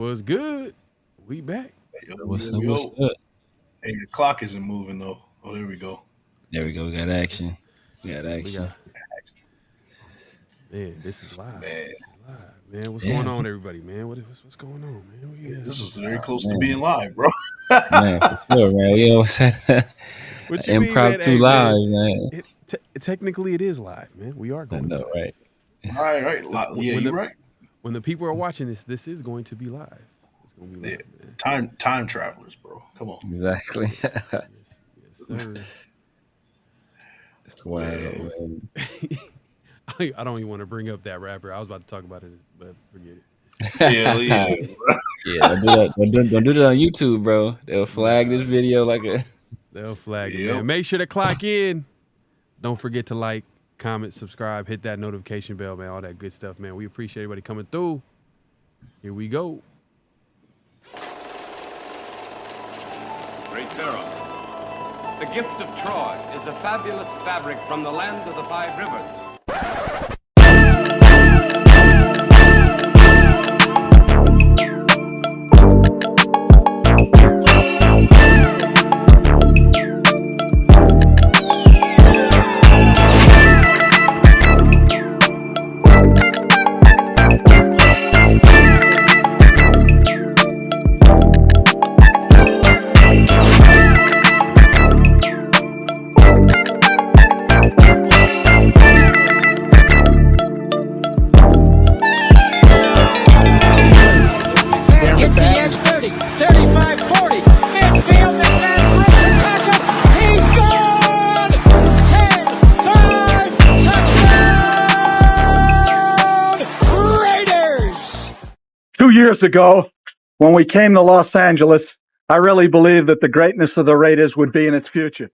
Was good. We back. What's up? Hey, the clock isn't moving though. Oh, there we go. There we go. We got action. Man, this is live. Man. This is live, man. What's going on, everybody, man? What's going on, man? This was very close to being live, bro. Man, for sure, man. You know what I'm saying? What you mean, Impromptu man? Hey, live, man. Technically, it is live, man. We are going. I know, right? Right. Yeah, you're right. When the people are watching this is going to be live. It's going to be live, man. Time travelers, bro. Come on. Exactly. yes, sir. It's wild, man. I don't even want to bring up that rapper. I was about to talk about it, but forget it. Yeah. Don't do that on YouTube, bro. They'll flag this video like a. They'll flag it, man. Make sure to clock in. Don't forget to like, comment, subscribe, hit that notification bell, man. All that good stuff, man. We appreciate everybody coming through. Here we go. Great Pharaoh. The gift of Troy is a fabulous fabric from the land of the five rivers. Years ago, when we came to Los Angeles, I really believed that the greatness of the Raiders would be in its future.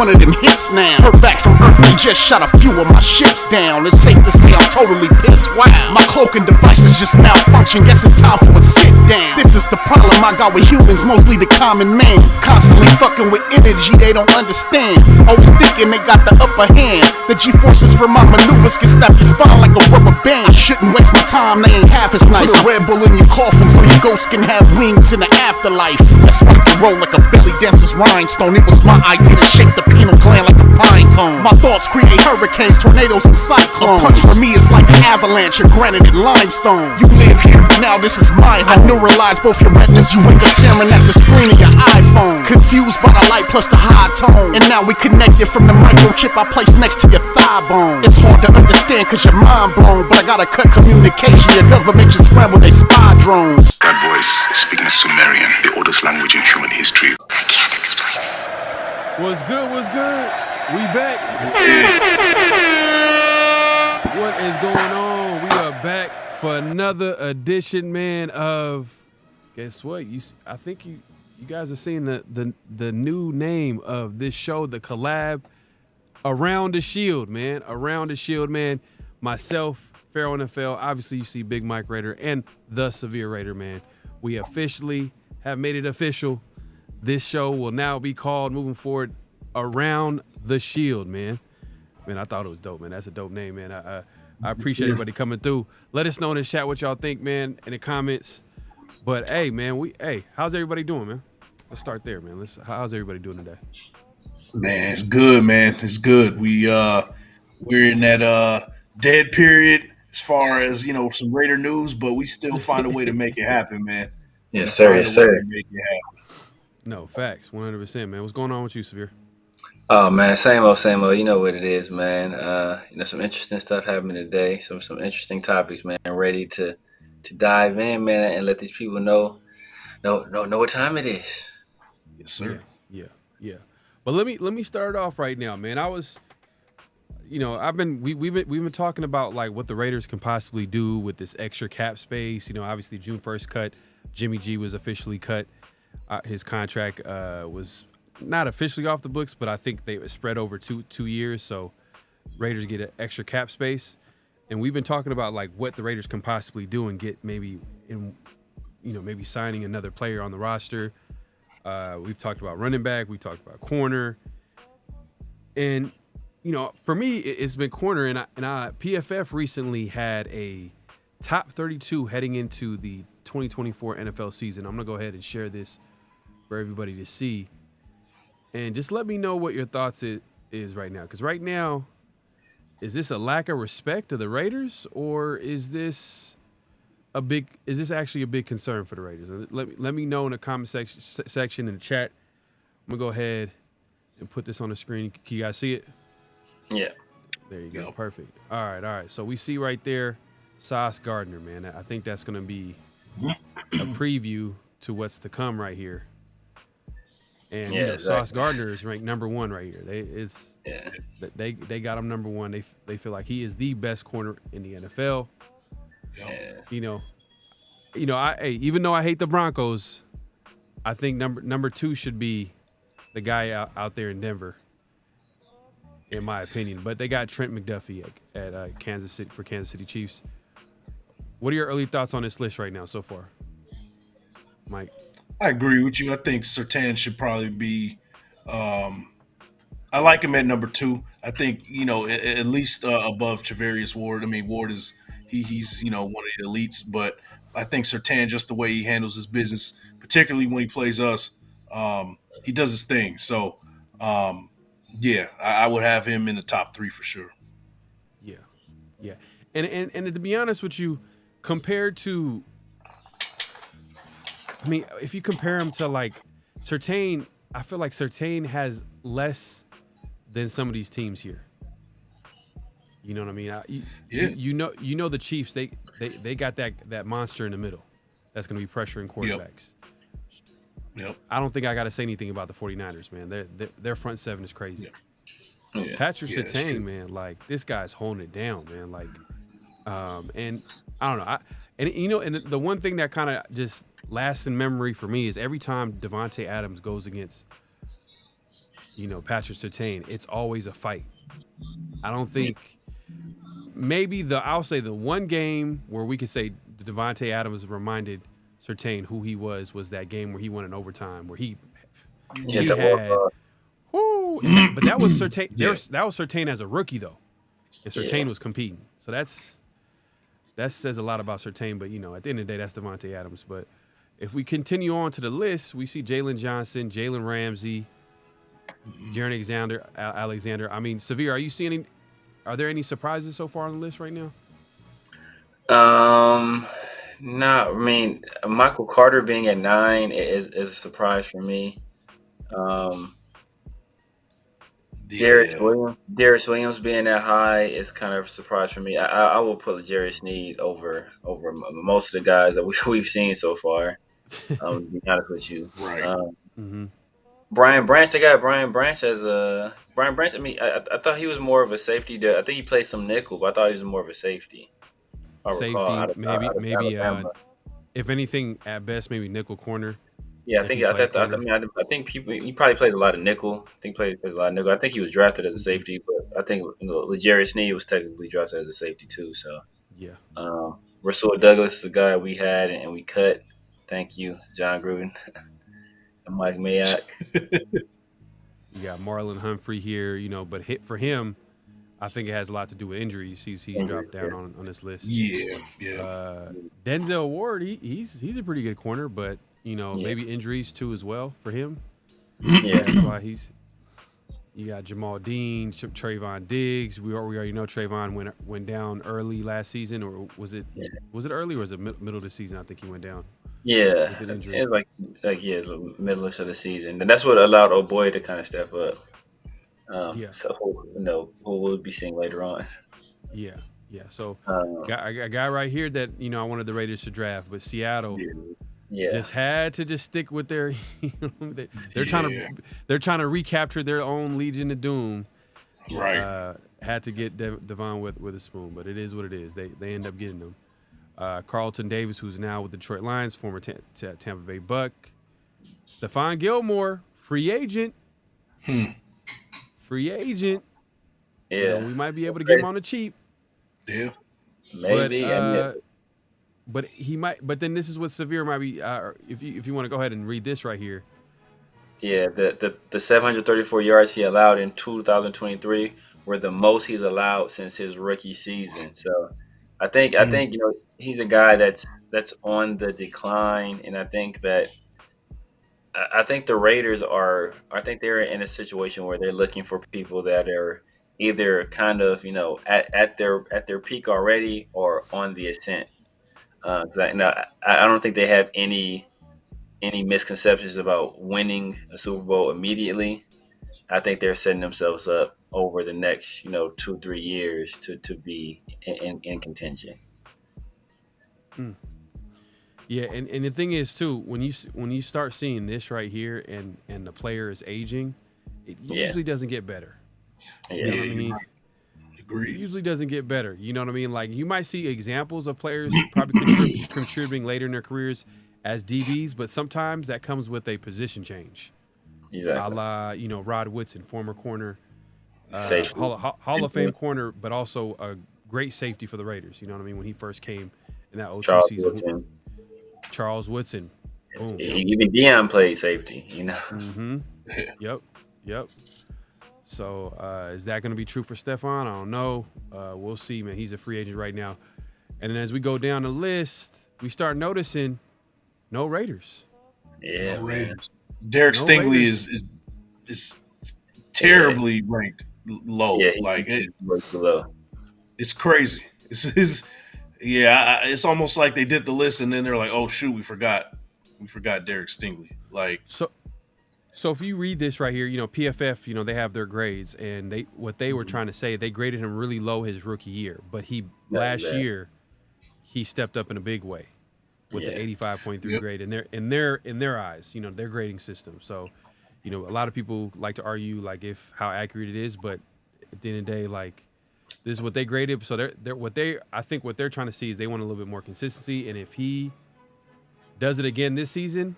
One of them hits now. Heard back from Earth, they just shot a few of my ships down. It's safe to say I'm totally pissed. Wow, my cloaking devices just malfunction. Guess it's time for a sit down. This is the problem I got with humans, mostly the common man. Constantly fucking with energy they don't understand. Always thinking they got the upper hand. The G-forces from my maneuvers can snap your spine like a rubber band. I shouldn't waste my time, they ain't half as nice. Put a Red Bull in your coffin so your ghost can have wings in the afterlife. That's why I can roll like a belly dancer's rhinestone. It was my idea to shake the penal gland like a pine cone. My thoughts create hurricanes, tornadoes, and cyclones. A punch for me is like an avalanche of granite and limestone. You live here, now this is my home. I neuralize both your retinas, you wake up staring at the screen of your iPhone. Confused by the light plus the high tone. And now we connected from the microchip I placed next to your thigh bone. It's hard to understand cause you're mind blown, but I gotta cut communication. Your government just scrambled they spy drones. That voice speaking Sumerian, the oldest language in human history. I can't explain it. What's good? What's good? We back. What is going on? We are back for another edition, man, of, guess what? I think you guys are seeing the new name of this show, the collab, Around the Shield, man. Around the Shield, man. Myself, PharoahNFL, obviously you see Big Mike Raider and the Severe Raider, man. We officially have made it official. This show will now be called, moving forward, Around the Shield, man. Man, I thought it was dope, man. That's a dope name, man. I appreciate everybody coming through. Let us know in the chat what y'all think, man, in the comments. But hey, man, how's everybody doing, man? Let's start there, man. How's everybody doing today? Man, it's good, man. It's good. We're in that dead period as far as, some Raider news, but we still find a way to make it happen, man. Yes, sir. Yes, sir. No, facts, 100%, man. What's going on with you, Severe? Oh man, same old, same old. You know what it is, man. Some interesting stuff happening today. Some interesting topics, man. Ready to dive in, man, and let these people know what time it is. Yes, sir. Yeah. But let me start off right now, man. I was, we've been talking about like what the Raiders can possibly do with this extra cap space. Obviously June 1st cut, Jimmy G was officially cut. His contract was not officially off the books, but I think they spread over two years. So Raiders get an extra cap space. And we've been talking about like what the Raiders can possibly do and get maybe signing another player on the roster. We've talked about running back. We talked about corner. And, for me, it's been corner. And PFF recently had a top 32 heading into the 2024 NFL season. I'm going to go ahead and share this for everybody to see. And just let me know what your thoughts is right now. Because right now, is this a lack of respect to the Raiders, or is this actually a big concern for the Raiders? Let me know in the comment section in the chat. I'm gonna go ahead and put this on the screen. Can you guys see it? Yeah. There you go. Perfect. All right. So we see right there, Sauce Gardner, man. I think that's gonna be a preview to what's to come right here. And exactly. Sauce Gardner is ranked number 1 right here. They got him number 1. They feel like he is the best corner in the NFL. Yeah. Even though I hate the Broncos, I think number 2 should be the guy out there in Denver, in my opinion. But they got Trent McDuffie at Kansas City for Kansas City Chiefs. What are your early thoughts on this list right now so far, Mike? I agree with you. I think Surtain should probably be I like him at number 2. I think, at least above Travarius Ward. I mean, Ward is he's one of the elites, but I think Surtain, just the way he handles his business, particularly when he plays us, he does his thing. So, I would have him in the top 3 for sure. Yeah. And to be honest with you, compared to, if you compare him to like Surtain, I feel like Surtain has less than some of these teams here. You know what I mean? You know the Chiefs, they got that monster in the middle that's going to be pressuring quarterbacks. Yep. I don't think I got to say anything about the 49ers, man. Their front seven is crazy. Yeah. Patrick Surtain, man, like this guy's holding it down, man. Like, and I don't know. And the one thing that kind of just lasts in memory for me is every time Devontae Adams goes against, Patrick Surtain, it's always a fight. I don't think I'll say the one game where we could say Devontae Adams reminded Surtain who he was that game where he won in overtime, where he had. But that was Surtain. That was Surtain as a rookie though, and Surtain was competing. So that says a lot about Surtain. But at the end of the day, that's Devontae Adams. But if we continue on to the list, we see Jalen Johnson, Jalen Ramsey, Jaron Alexander. I mean, Severe, are there any surprises so far on the list right now? No, I mean Michael Carter being at 9 is a surprise for me. Um, Yeah. Darius Williams being that high is kind of a surprise for me. I will put Jerry Sneed over most of the guys that we've seen so far. To be honest with you, Right. Mm-hmm. Brian Branch. They got Brian Branch as a Brian Branch. I mean, I thought he was more of a safety. I think he played some nickel, but I thought he was more of a safety. I recall Safety, out of maybe. Alabama. If anything, at best, maybe nickel corner. Yeah, I If think he played corner. I think he probably plays a lot of nickel. I think plays a lot of nickel. I think he was drafted as a safety, but I think Jerry Sneed was technically drafted as a safety too. So Yeah. Rasul Douglas is the guy we had and we cut. Thank you, John Gruden and Mike Mayock. You got Marlon Humphrey here, but for him, I think it has a lot to do with injuries. He's dropped down on this list. Yeah. Denzel Ward, he's a pretty good corner, but maybe injuries too as well for him. Yeah, That's why you got Jamal Dean, Trayvon Diggs. We already know Trayvon went down early last season, or was it early or was it middle of the season? I think he went down. Yeah, with an injury. it's like the middle of the season, and that's what allowed O'Boy to kind of step up. So who we'll be seeing later on. Yeah. So a guy right here that I wanted the Raiders to draft, but Seattle just had to stick with their. They're trying to recapture their own Legion of Doom. Right. Had to get Devon with a spoon, but it is what it is. They end up getting them. Carlton Davis, who's now with the Detroit Lions, former Tampa Bay Buck. Stephon Gilmore, free agent. Free agent. Yeah, we might be able to get him on the cheap. Yeah, maybe. But he might. But then this is what Severe might be. If you want to go ahead and read this right here. Yeah, the 734 yards he allowed in 2023 were the most he's allowed since his rookie season. So I think he's a guy that's on the decline, and I think the Raiders they're in a situation where they're looking for people that are either kind of at their peak already or on the ascent. Because I don't think they have any misconceptions about winning a Super Bowl immediately. I think they're setting themselves up over the next 2-3 years to be in contention. Yeah, and the thing is too, when you start seeing this right here and the player is aging, it usually doesn't get better. You know what I mean? Agreed. It usually doesn't get better. You know what I mean? Like you might see examples of players probably contributing later in their careers as DBs, but sometimes that comes with a position change. Exactly. A la, Rod Woodson, former corner, Hall of Fame corner, but also a great safety for the Raiders. You know what I mean? When he first came in that 02 season. Charles Woodson. Boom. Even Deion played safety, Mm-hmm. Yep. So is that going to be true for Stephon? I don't know. We'll see, man. He's a free agent right now. And then as we go down the list, we start noticing no Raiders. Yeah, no Raiders. Derek Stingley is terribly ranked low. Yeah, it's low. It's crazy. It's almost like they did the list and then they're like, oh shoot, we forgot Derek Stingley. Like so if you read this right here, PFF, they have their grades, and they were trying to say they graded him really low his rookie year, but last year he stepped up in a big way with the 85.3 grade in their eyes, their grading system. So, a lot of people like to argue like how accurate it is, but at the end of the day, like this is what they graded. So I think what they're trying to see is they want a little bit more consistency, and if he does it again this season,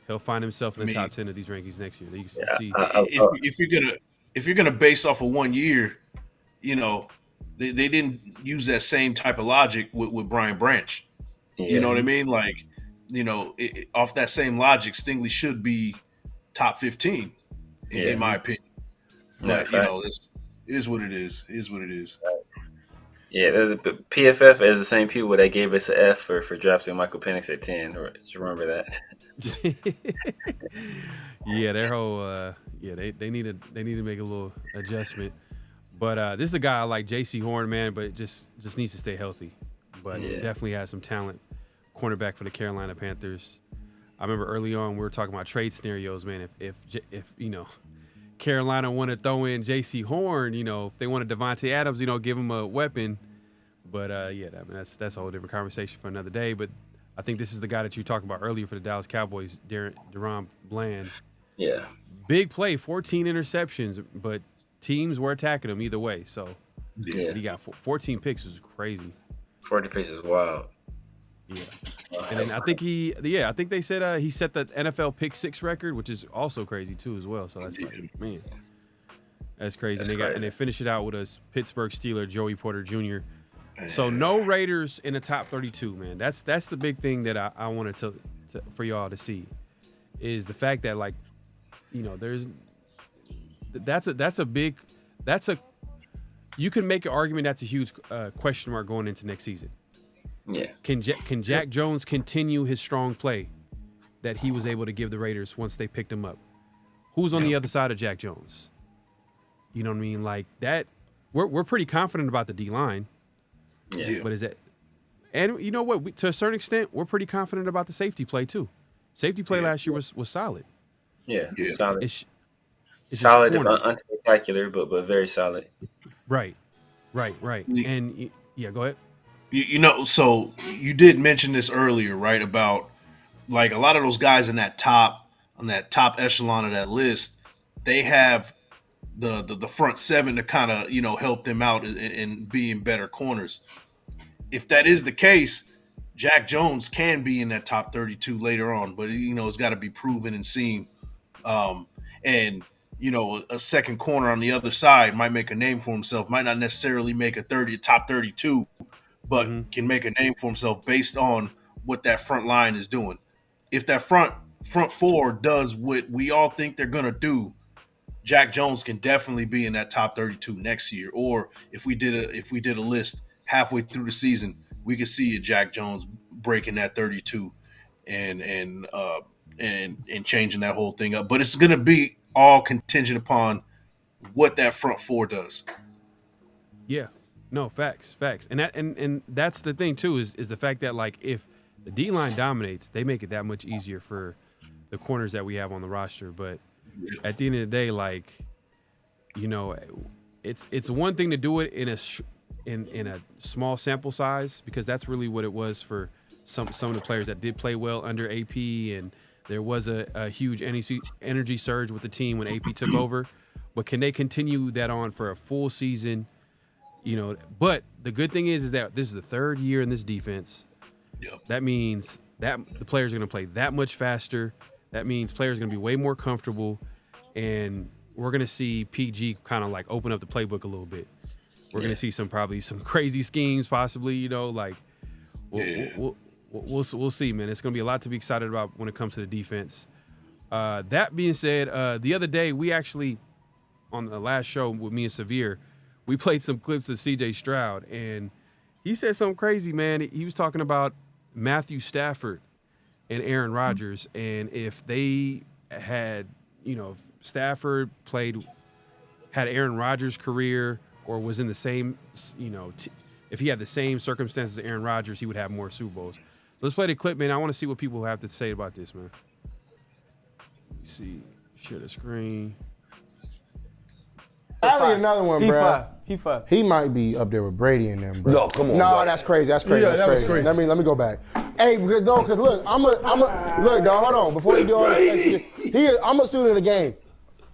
he'll find himself in the top 10 of these rankings next year. You can see if you're gonna base off of 1 year, they didn't use that same type of logic with Brian Branch. Yeah. You know what I mean? Like, off that same logic, Stingley should be top 15 in my opinion. But it is what it is. It is what it is. Yeah, the PFF is the same people that gave us an F for drafting Michael Penix at 10. Just remember that. Yeah, their whole they need to make a little adjustment. But this is a guy I like, J.C. Horn, man, but just needs to stay healthy. But he definitely has some talent. Cornerback for the Carolina Panthers. I remember early on we were talking about trade scenarios, man. If Carolina want to throw in J.C. Horn, if they wanted Devontae Adams, give him a weapon. But that's a whole different conversation for another day. But I think this is the guy that you talked about earlier for the Dallas Cowboys, Deron Bland. Yeah. Big play, 14 interceptions, but teams were attacking him either way. So he got 14 picks, was crazy. 40 picks is wild. Yeah. And then I think they said he set the NFL pick 6 record, which is also crazy too as well. So that's man, that's crazy. And they finish it out with a Pittsburgh Steeler, Joey Porter Jr. So no Raiders in the top 32, man. That's the big thing that I wanted to for y'all to see is the fact that you can make an argument that's a huge question mark going into next season. Yeah. Can Jack Jones continue his strong play that he was able to give the Raiders once they picked him up? Who's on the other side of Jack Jones? You know what I mean? Like that. We're pretty confident about the D-line. Yeah. But is that? And you know what? To a certain extent, we're pretty confident about the safety play too. Safety play last year was solid. Yeah. Solid. It's solid, unspectacular, but very solid. Right. And go ahead. So you did mention this earlier, right? About like a lot of those guys on that top echelon of that list, they have the front 7 to kind of help them out in being better corners. If that is the case, Jack Jones can be in that top 32 later on, but it's got to be proven and seen. And a second corner on the other side might make a name for himself, might not necessarily make a top 32, but can make a name for himself based on what that front line is doing. If that front 4 does what we all think they're going to do, Jack Jones can definitely be in that top 32 next year. Or if we did a list halfway through the season, we could see a Jack Jones breaking that 32 and changing that whole thing up. But it's going to be all contingent upon what that front 4 does. Yeah. No, facts. And that's the thing too is the fact that like if the D-line dominates, they make it that much easier for the corners that we have on the roster. But at the end of the day, like it's one thing to do it in a small sample size, because that's really what it was for some of the players that did play well under AP, and there was a huge energy surge with the team when AP took over. But can they continue that on for a full season? But the good thing is that this is the 3rd year in this defense. Yep. That means that the players are going to play that much faster. That means players are going to be way more comfortable, and we're going to see PG kind of like open up the playbook a little bit. We're going to see probably some crazy schemes, possibly. We'll see, man. It's going to be a lot to be excited about when it comes to the defense. That being said, the other day we actually on the last show with me and Severe, we played some clips of C.J. Stroud, and he said something crazy, man. He was talking about Matthew Stafford and Aaron Rodgers, and if they had, if Stafford had Aaron Rodgers' career or was in the same, if he had the same circumstances as Aaron Rodgers, he would have more Super Bowls. So let's play the clip, man. I want to see what people have to say about this, man. Let's see, share the screen. I'll another one, bro. He He might be up there with Brady and them, bro. No, come on. No, bro. that's crazy. That's crazy. Yeah, that's that crazy. was crazy. Let me go back. Hey, because look, look, dog. Hold on. Before you do all this shit, I'm a student of the game.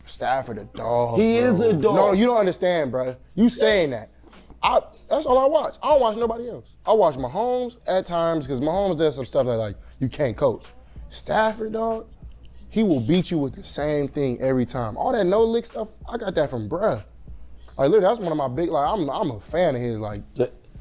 Stafford a dog. He is a dog. No, you don't understand, bro. You saying that? That's all I watch. I don't watch nobody else. I watch Mahomes at times because Mahomes does some stuff that like you can't coach. Stafford, dog. He will beat you with the same thing every time. All that no-lick stuff, I got that from bruh. Like, look, that's one of my big, like, I'm a fan of his. Like,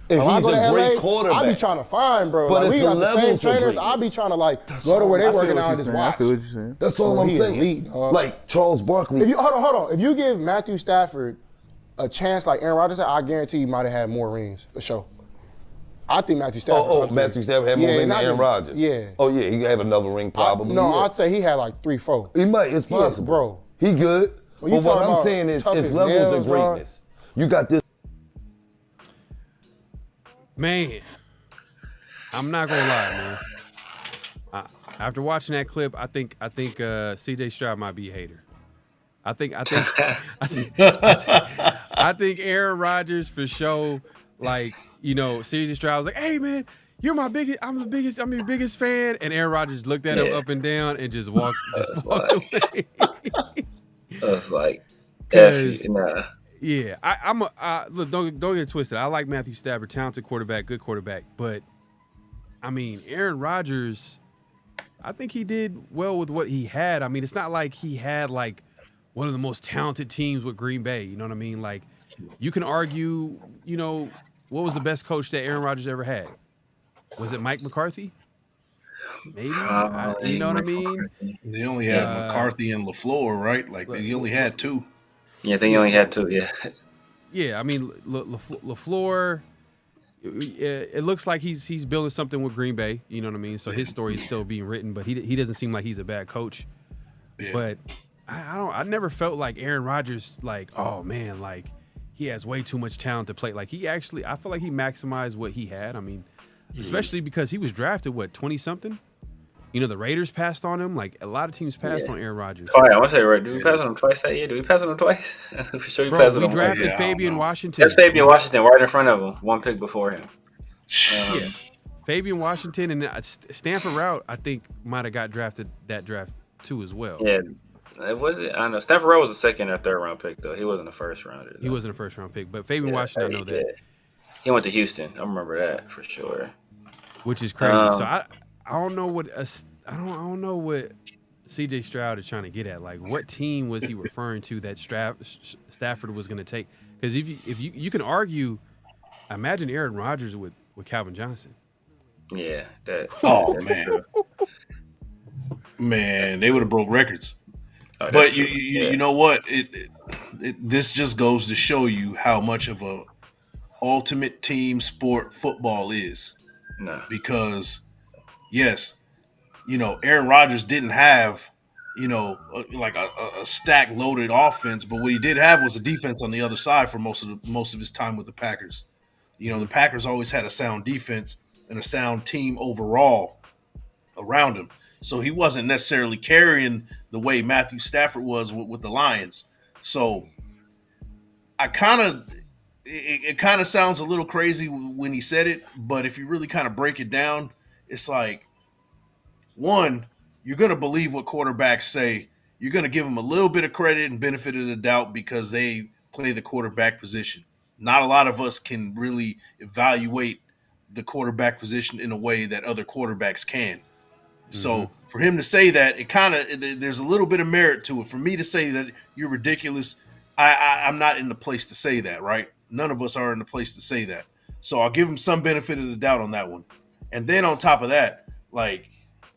and when I he's go to a great LA, quarterback. I be trying to find, bro. But Like, we it's got a the same level to trainers. greatness. I be trying to, like, go to where they working out and just watch. I feel what you're saying. That's all I'm He saying. elite, dog. Like Charles Barkley. Hold on. If you give Matthew Stafford a chance like Aaron Rodgers, I guarantee he might have had more rings, for sure. I think Matthew Stafford. Matthew Stafford had more ring than Aaron Rodgers. Yeah. Oh yeah, he have another ring probably. I'd say he had like 3, 4. He might. It's possible, bro. He good. When But you what talk I'm about saying is, tough it's as levels nails, of greatness. You got this. Man, I'm not gonna lie, man. After watching that clip, I think C.J. Stroud might be a hater. I think Aaron Rodgers for sure. Like, you know, C.J. Stroud was like, "Hey, man, I'm your biggest fan," and Aaron Rodgers looked at him up and down and just walked away. I was like, F you, nah. Yeah, look, don't get it twisted. I like Matthew Stafford, talented quarterback, good quarterback, but I mean, Aaron Rodgers, I think he did well with what he had. I mean, it's not like he had like one of the most talented teams with Green Bay. You know what I mean? Like, you can argue, you know, what was the best coach that Aaron Rodgers ever had? Was it Mike McCarthy? Maybe. You know what I mean? They only had McCarthy and LaFleur, right? Like, they only had 2. Yeah, I think he only had 2, yeah. Yeah, I mean, LaFleur, it looks like he's building something with Green Bay. You know what I mean? So his story is still being written, but he doesn't seem like he's a bad coach. Yeah. But I never felt like Aaron Rodgers, like, oh man, like he has way too much talent to play. Like I feel like he maximized what he had. I mean, especially because he was drafted 20-something. You know, the Raiders passed on him. Like, a lot of teams passed on Aaron Rodgers. Oh, yeah, I want to say, right, did we pass on him twice that year? Did we pass on him twice? For sure we passed on him. We drafted Fabian Washington. That's Fabian Washington right in front of him, 1 pick before him. Yeah. Fabian Washington and Stanford Route, I think, might have got drafted that draft too as well. Yeah. Was it? I don't know. Stanford Route was a 2nd or 3rd round pick, though. He wasn't a 1st rounder. Though. He wasn't a 1st round pick, but Fabian Washington, I know that. He went to Houston. I remember that for sure. Which is crazy. So I don't know what I don't know what C.J. Stroud is trying to get at. Like, what team was he referring to that Stafford was going to take? Because if you can argue, imagine Aaron Rodgers with Calvin Johnson. Yeah, that. Oh man, man, they would have broke records. Oh, but you know what? This just goes to show you how much of a ultimate team sport football is. No, because yes. You know, Aaron Rodgers didn't have, you know, like a stack loaded offense, but what he did have was a defense on the other side for most of his time with the Packers. You know, the Packers always had a sound defense and a sound team overall around him. So he wasn't necessarily carrying the way Matthew Stafford was with the Lions. So it kind of sounds a little crazy when he said it, but if you really kind of break it down, it's like, one, you're going to believe what quarterbacks say. You're going to give them a little bit of credit and benefit of the doubt because they play the quarterback position. Not a lot of us can really evaluate the quarterback position in a way that other quarterbacks can. Mm-hmm. So for him to say that, there's a little bit of merit to it. For me to say that you're ridiculous, I'm not in the place to say that, right? None of us are in the place to say that. So I'll give him some benefit of the doubt on that one. And then on top of that, like,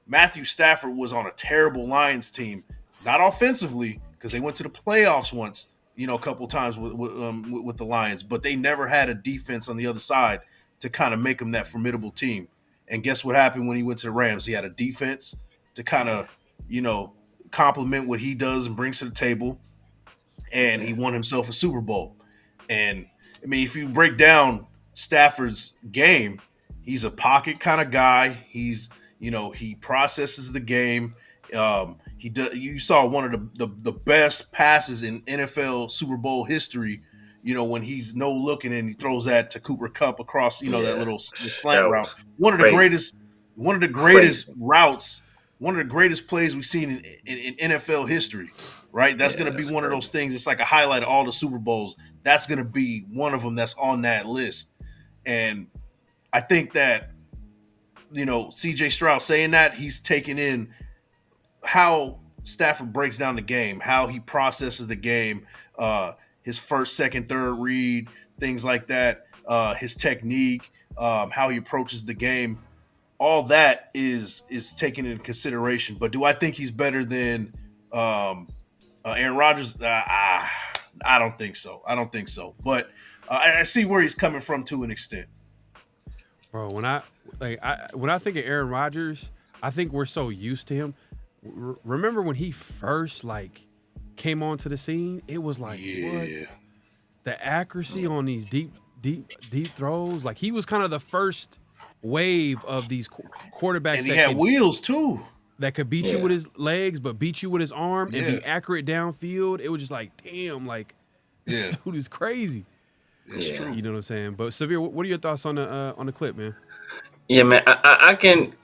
Matthew Stafford was on a terrible Lions team, not offensively, because they went to the playoffs once, you know, a couple of times with the Lions, but they never had a defense on the other side to kind of make them that formidable team. And guess what happened when he went to the Rams? He had a defense to kind of, you know, complement what he does and brings to the table, and he won himself a Super Bowl. And, I mean, if you break down Stafford's game, he's a pocket kind of guy. You know, he processes the game. You saw one of the best passes in NFL Super Bowl history. You know, when he's no looking and he throws that to Cooper Kupp across, you know, that little slant route. One of the greatest routes, one of the greatest plays we've seen in NFL history. Right? That's going to be one of those things. It's like a highlight of all the Super Bowls. That's going to be one of them that's on that list. And I think that, you know, C.J. Stroud saying that, he's taking in how Stafford breaks down the game, how he processes the game, his first, second, third read, things like that, his technique, how he approaches the game. All that is taken into consideration. But do I think he's better than Aaron Rodgers? I don't think so. But I see where he's coming from to an extent. Bro, when I think of Aaron Rodgers, I think we're so used to him. Remember when he first came onto the scene? It was like what? The accuracy on these deep throws. Like he was kind of the first wave of these quarterbacks. And he had wheels too. That could beat you with his legs, but beat you with his arm and be accurate downfield. It was just like, damn, like this dude is crazy. It's true. You know what I'm saying? But Severe, what are your thoughts on the clip, man? Yeah, man, I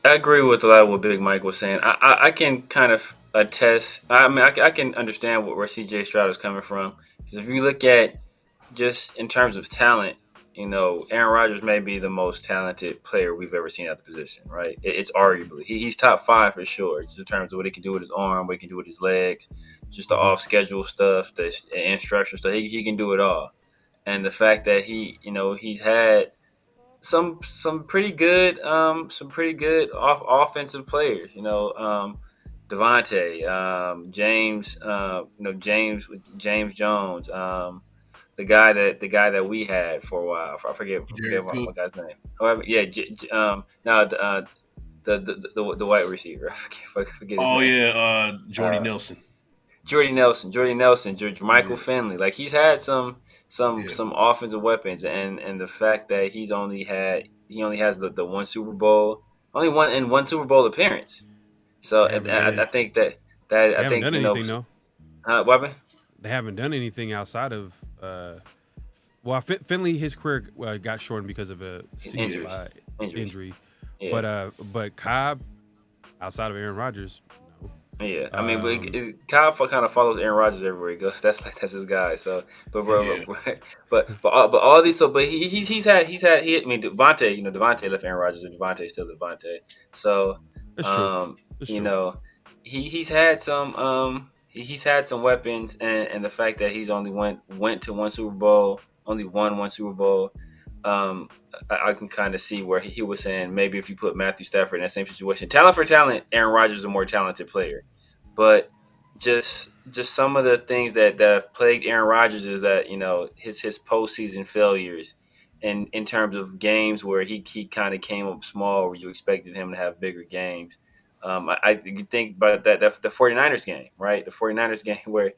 agree with a lot of what Big Mike was saying. I can kind of attest. I mean, I can understand where CJ Stroud is coming from. Because if you look at just in terms of talent, you know, Aaron Rodgers may be the most talented player we've ever seen at the position, right? It's arguably. He's top 5 for sure, just in terms of what he can do with his arm, what he can do with his legs, just the off-schedule stuff, the instruction stuff. He can do it all. And the fact that he's had some pretty good offensive players, Devontae, James Jones, the guy that we had for a while. I forget my guy's name. However, the white receiver. I forget his name. Jordy Nelson. Jordy Nelson, Michael Finley. Like he's had some offensive weapons, and the fact that he only has the one Super Bowl, one Super Bowl appearance. So I think that I think done anything, though. What happened? They haven't done anything outside of Finley. His career got shortened because of a injury. Yeah. But Cobb, outside of Aaron Rodgers. Yeah, I mean, Kyle kind of follows Aaron Rodgers everywhere he goes. That's his guy. So, but all these. So, but he's had. I mean, Devontae left Aaron Rodgers, and Devontae still Devontae. So, That's true. he's had some. He's had some weapons, and the fact that he's only went to one Super Bowl, only won one Super Bowl. I can kind of see where he was saying maybe if you put Matthew Stafford in that same situation, talent for talent, Aaron Rodgers is a more talented player. But just some of the things that have plagued Aaron Rodgers is that his postseason failures, and in terms of games where he kind of came up small, where you expected him to have bigger games. You think about the 49ers game, right? The 49ers game where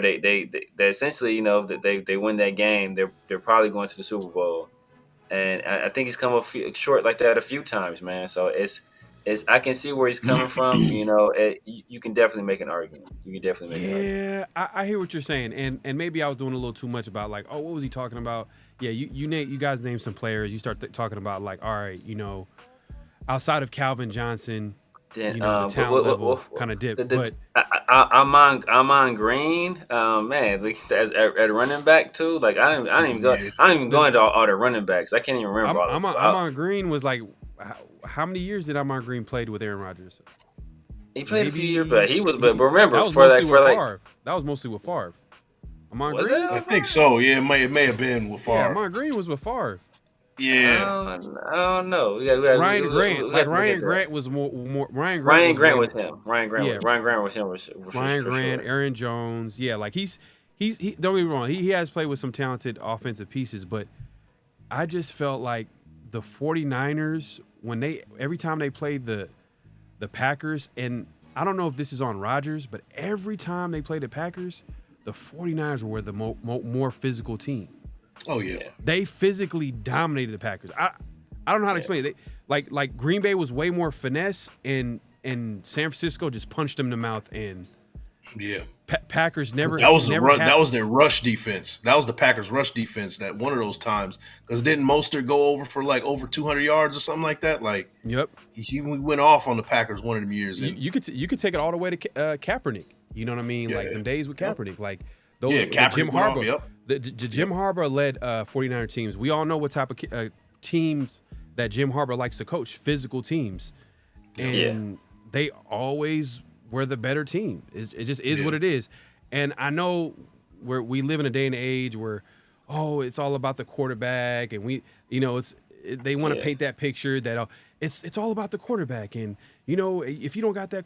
they essentially that they win that game, they're probably going to the Super Bowl. And I think he's come up short like that a few times, man. So it's I can see where he's coming from. You can definitely make an argument. Yeah, I hear what you're saying, and maybe I was doing a little too much about what was he talking about? Yeah, you guys name some players. You start talking about all right, outside of Calvin Johnson. Then, the talent level kind of dipped. But Amon Green, man, at running back too. Like I don't even go into all the running backs. I can't even remember. Amon Green was how many years did Amon Green played with Aaron Rodgers? He played a few years, but remember that was mostly with Favre. Amon was Green, I think so. Yeah, it may have been with Favre. Yeah, Amon Green was with Favre. Yeah, I don't know. Ryan Grant, Ryan Grant was more. Ryan Grant was him. Ryan Grant was him. Ryan Grant, sure. Aaron Jones. Yeah, he's don't get me wrong. He has played with some talented offensive pieces, but I just felt like the 49ers every time they played the Packers, and I don't know if this is on Rodgers, but every time they played the Packers, the 49ers were the more physical team. Oh yeah, they physically dominated the Packers. I don't know how to explain it. Like Green Bay was way more finesse, and San Francisco just punched them in the mouth. And Packers never. That was their rush defense. That was the Packers' rush defense. That one of those times, because didn't Mostert go over for over 200 yards or something like that? Yep, he went off on the Packers one of them years. You could take it all the way to Kaepernick. You know what I mean? Yeah, them days with Kaepernick, Jim Harbaugh. Yep. The Jim Harbaugh led 49er teams. We all know what type of teams that Jim Harbaugh likes to coach, physical teams. And they always were the better team. It just is what it is. And I know we live in a day and age where, it's all about the quarterback. And they want to paint that picture that it's all about the quarterback. And, if you don't got that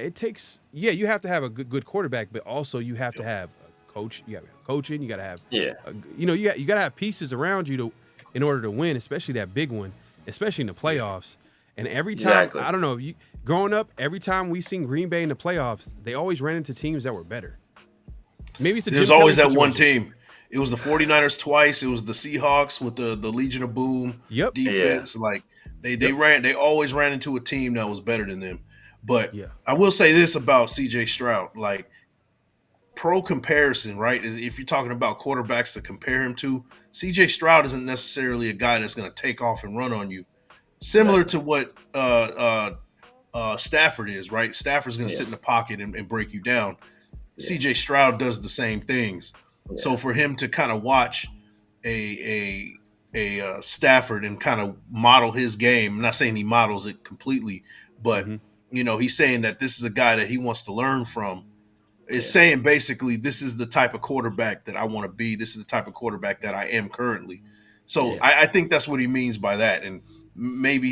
it takes, you have to have a good quarterback, but also you have to have coach. You got to have coaching. You got to have, you got to have pieces around you in order to win, especially that big one. especially in the playoffs. And every time, I don't know, growing up, every time we seen Green Bay in the playoffs, they always ran into teams that were better. Maybe it's There's always that one team. It was the 49ers twice. It was the Seahawks with the Legion of Boom defense. Like they always ran into a team that was better than them. But I will say this about CJ Stroud, like pro comparison, right? If you're talking about quarterbacks to compare him to, CJ Stroud isn't necessarily a guy that's going to take off and run on you. Similar to what Stafford is, right? Stafford's going to sit in the pocket and break you down. CJ Stroud does the same things. So for him to kind of watch a Stafford and kind of model his game, I'm not saying he models it completely, but he's saying that this is a guy that he wants to learn from. It's saying basically this is the type of quarterback that I want to be. This is the type of quarterback that I am currently. So I think that's what he means by that. And maybe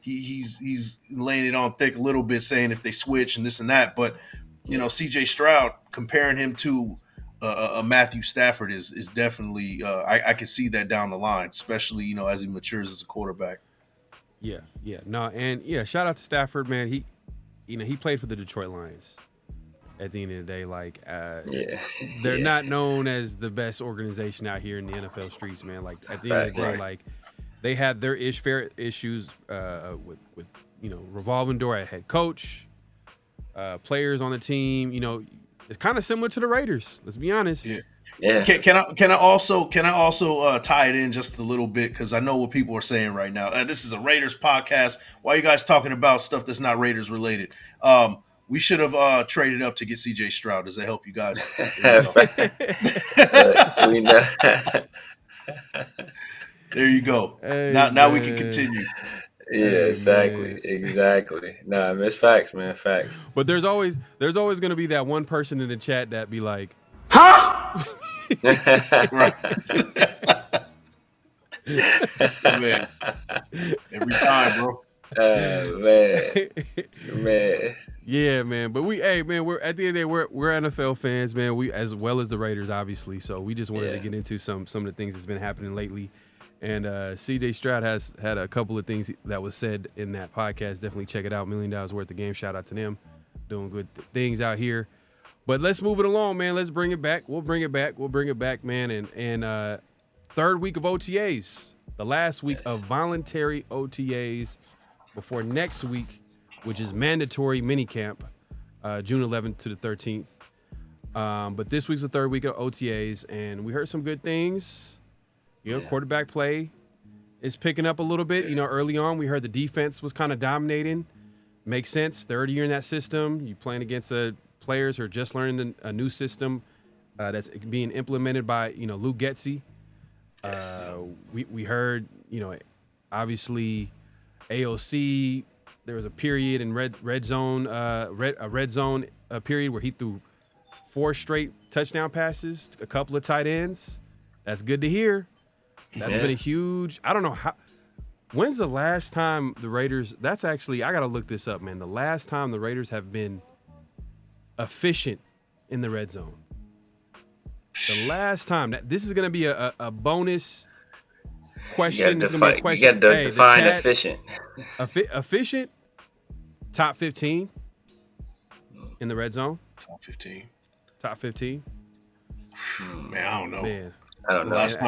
he's laying it on thick a little bit, saying if they switch and this and that. But CJ Stroud, comparing him to a Matthew Stafford is definitely I can see that down the line, especially as he matures as a quarterback. Shout out to Stafford, man. He played for the Detroit Lions. At the end of the day, like they're not known as the best organization out here in the NFL streets, man. Like at the end of the day, like they had their fair issues with revolving door at head coach, players on the team. It's kind of similar to the Raiders. Let's be honest. Yeah. Can I also tie it in just a little bit, because I know what people are saying right now. This is a Raiders podcast. Why are you guys talking about stuff that's not Raiders related? We should have traded up to get CJ Stroud. Does that help you guys? There you go. Hey, now we can continue. Yeah, exactly. Nah, it's facts, man, facts. But there's always going to be that one person in the chat that be like, huh? Right. Man. Every time, bro. Man. Yeah, man. But we're at the end of the day, we're NFL fans, man. We, as well as the Raiders, obviously. So we just wanted to get into some of the things that's been happening lately. And CJ Stroud has had a couple of things that was said in that podcast. Definitely check it out. $1 million worth of game. Shout out to them. Doing good things out here. But let's move it along, man. Let's bring it back. We'll bring it back, man. And third week of OTAs. The last week of voluntary OTAs before next week, which is mandatory minicamp, June 11th to the 13th. But this week's the third week of OTAs, and we heard some good things. Quarterback play is picking up a little bit. Early on, we heard the defense was kind of dominating. Makes sense. Third year in that system. You playing against players who are just learning a new system that's being implemented by, Lou Getsy. We heard, obviously AOC, there was a period in red zone period where he threw 4 straight touchdown passes, a couple of tight ends. That's good to hear. That's been a huge, I don't know how, when's the last time the Raiders, I got to look this up, man. The last time the Raiders have been efficient in the red zone. The last time, this is going to be a bonus question. You got to define efficient. Efficient, top 15 in the red zone. Top 15. Man, I don't know. Man. I don't know. Last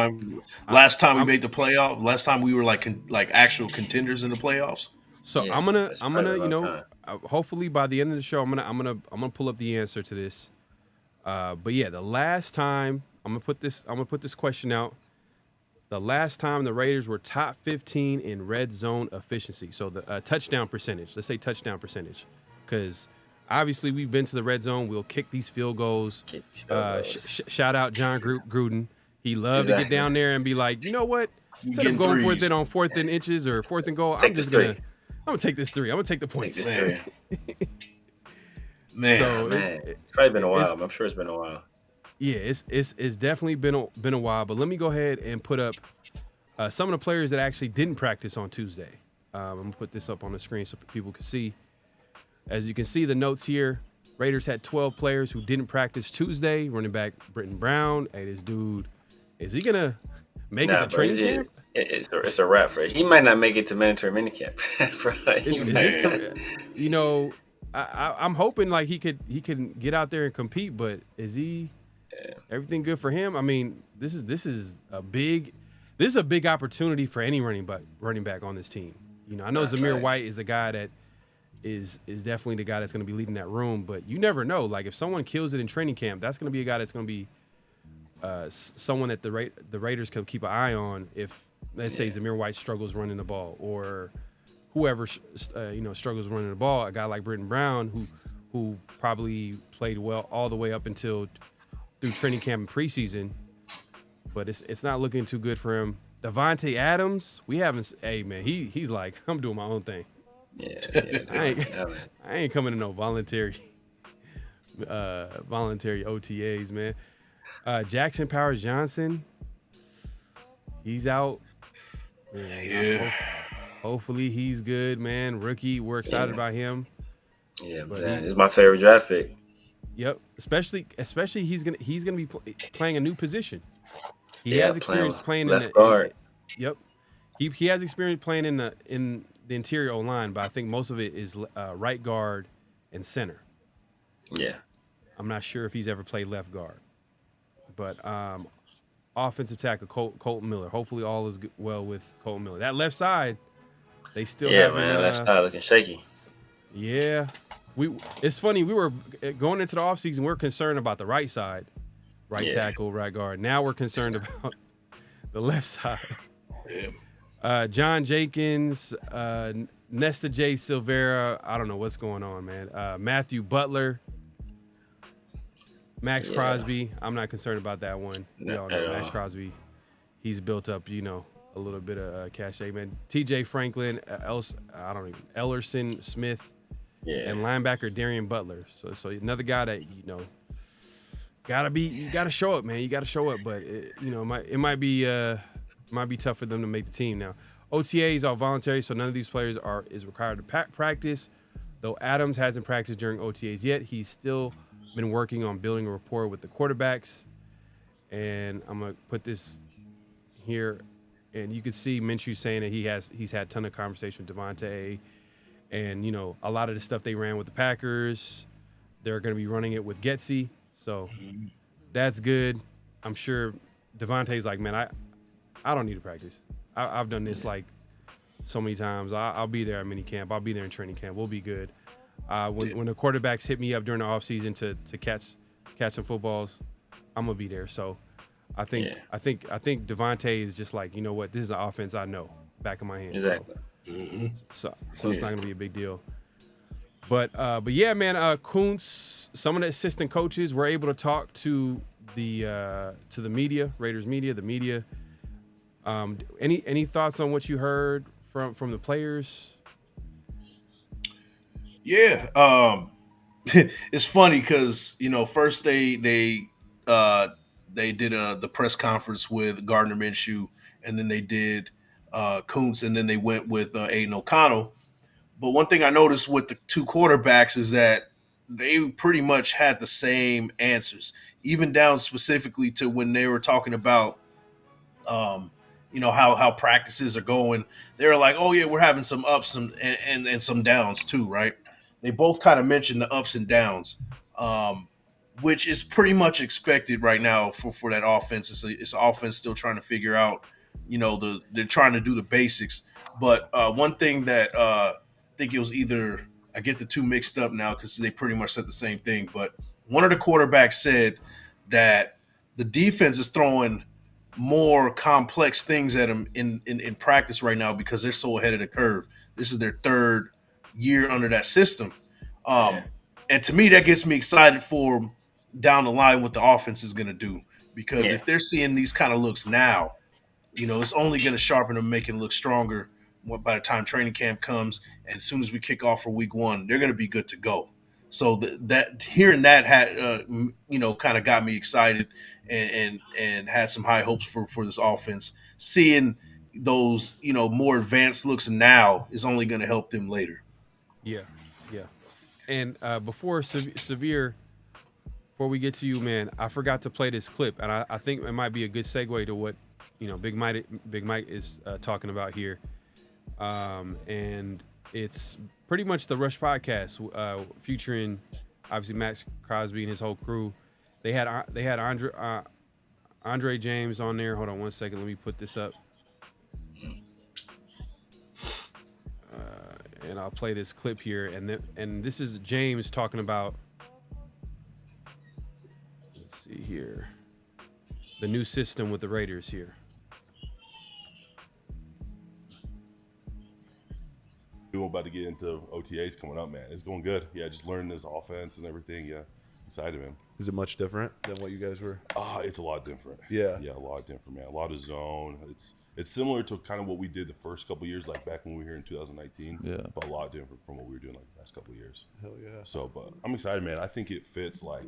time we made the playoff. Last time we were like actual contenders in the playoffs. So I'm gonna, hopefully by the end of the show, I'm gonna pull up the answer to this. But yeah, the last time I'm gonna put this question out. The last time the Raiders were top 15 in red zone efficiency. So the touchdown percentage. Let's say touchdown percentage, because obviously we've been to the red zone. We'll kick these field goals. Shout out John Gruden. He loved to get down there and be like, you know what? Instead of going for it on 4th and inches or 4th and goal, I'm gonna take this 3. I'm gonna take the points. Man. So it's probably been a while. I'm sure it's been a while. Yeah, it's definitely been a while. But let me go ahead and put up some of the players that actually didn't practice on Tuesday. I'm gonna put this up on the screen so people can see. As you can see, the notes here. Raiders had 12 players who didn't practice Tuesday. Running back Britton Brown. Hey, this dude, is he gonna make it to training camp? it's a wrap for it. He might not make it to mandatory minicamp. You know, I'm hoping like he can get out there and compete, but is he? Everything good for him? I mean, this is a big opportunity for any running back on this team. You know, I know Zamir White is a guy that is definitely the guy that's going to be leading that room, but you never know. Like if someone kills it in training camp, that's going to be a guy that's going to be someone that the Raiders can keep an eye on if, let's say, Zamir White struggles running the ball, or whoever struggles running the ball. A guy like Britton Brown, who probably played well all the way up until through training camp and preseason, but it's not looking too good for him. Davante Adams, we haven't. Hey man, he's like, I'm doing my own thing. Yeah. I ain't coming to no voluntary OTAs, man. Jackson Powers Johnson, he's out. Man, yeah. Hopefully he's good, man. Rookie, we're excited about him. Yeah, but he's my favorite draft pick. Yep, especially he's gonna be playing a new position. He has experience playing left guard. Yep, he has experience playing in the interior O-line, but I think most of it is right guard and center. Yeah, I'm not sure if he's ever played left guard, but offensive tackle Colton Miller. Hopefully all is well with Colton Miller. That left side, they still have. Yeah, man, left side looking shaky. Yeah. It's funny, we were going into the offseason, we're concerned about the right side, tackle, right guard. Now we're concerned about the left side. Yeah. John Jenkins, Nesta J. Silvera, I don't know what's going on, man. Matthew Butler, Max Crosby. I'm not concerned about that one. No, Max Crosby, he's built up, a little bit of cachet, man. TJ Franklin, Ellerson Smith. Yeah. And linebacker Darian Butler. So another guy that you gotta show up, man. You gotta show up, but it might be tough for them to make the team now. OTAs are voluntary, so none of these players is required to practice. Though Adams hasn't practiced during OTAs yet, he's still been working on building a rapport with the quarterbacks. And I'm gonna put this here, and you can see Minshew saying that he's had a ton of conversation with Devontae. And, a lot of the stuff they ran with the Packers, they're going to be running it with Getsy. So that's good. I'm sure Devontae's like, man, I don't need to practice. I've done this like so many times. I'll be there at minicamp. I'll be there in training camp. We'll be good. When the quarterbacks hit me up during the offseason to catch some footballs, I'm going to be there. So I think Devontae is just like, you know what, this is an offense I know back in my hands. Exactly. So it's not going to be a big deal. But yeah, man, Kuntz, some of the assistant coaches were able to talk to the media, Raiders media, the media. Any thoughts on what you heard from the players? Yeah, it's funny because first they did the press conference with Gardner Minshew, and then they did Kuntz, and then they went with Aiden O'Connell. But one thing I noticed with the two quarterbacks is that they pretty much had the same answers, even down specifically to when they were talking about, how practices are going. They were like, oh, yeah, we're having some ups and some downs too, right? They both kind of mentioned the ups and downs, which is pretty much expected right now for that offense. It's an offense still trying to figure out, they're trying to do the basics. But one thing that I think it was either, I get the two mixed up now because they pretty much said the same thing, but one of the quarterbacks said that the defense is throwing more complex things at them in practice right now because they're so ahead of the curve. This is their third year under that system. And to me, that gets me excited for down the line what the offense is going to do, because if they're seeing these kind of looks now, it's only going to sharpen them, make it look stronger by the time training camp comes. And as soon as we kick off for week one, they're going to be good to go. So that hearing that had, kind of got me excited and had some high hopes for this offense. Seeing those, more advanced looks now is only going to help them later. Yeah. And before Severe, before we get to you, man, I forgot to play this clip, and I think it might be a good segue to what Big Mike is talking about here, and it's pretty much the Rush podcast, featuring obviously Max Crosby and his whole crew. They had Andre James on there. Hold on one second. Let me put this up. And I'll play this clip here. And this is James talking about, let's see here, the new system with the Raiders here. We're about to get into OTAs coming up, man. It's going good. Yeah, just learning this offense and everything. Yeah, excited, man. Is it much different than what you guys were? It's a lot different. Yeah, a lot different, man. A lot of zone. It's similar to kind of what we did the first couple of years, like back when we were here in 2019. Yeah, but a lot different from what we were doing like the past couple of years. Hell yeah. So, but I'm excited, man. I think it fits like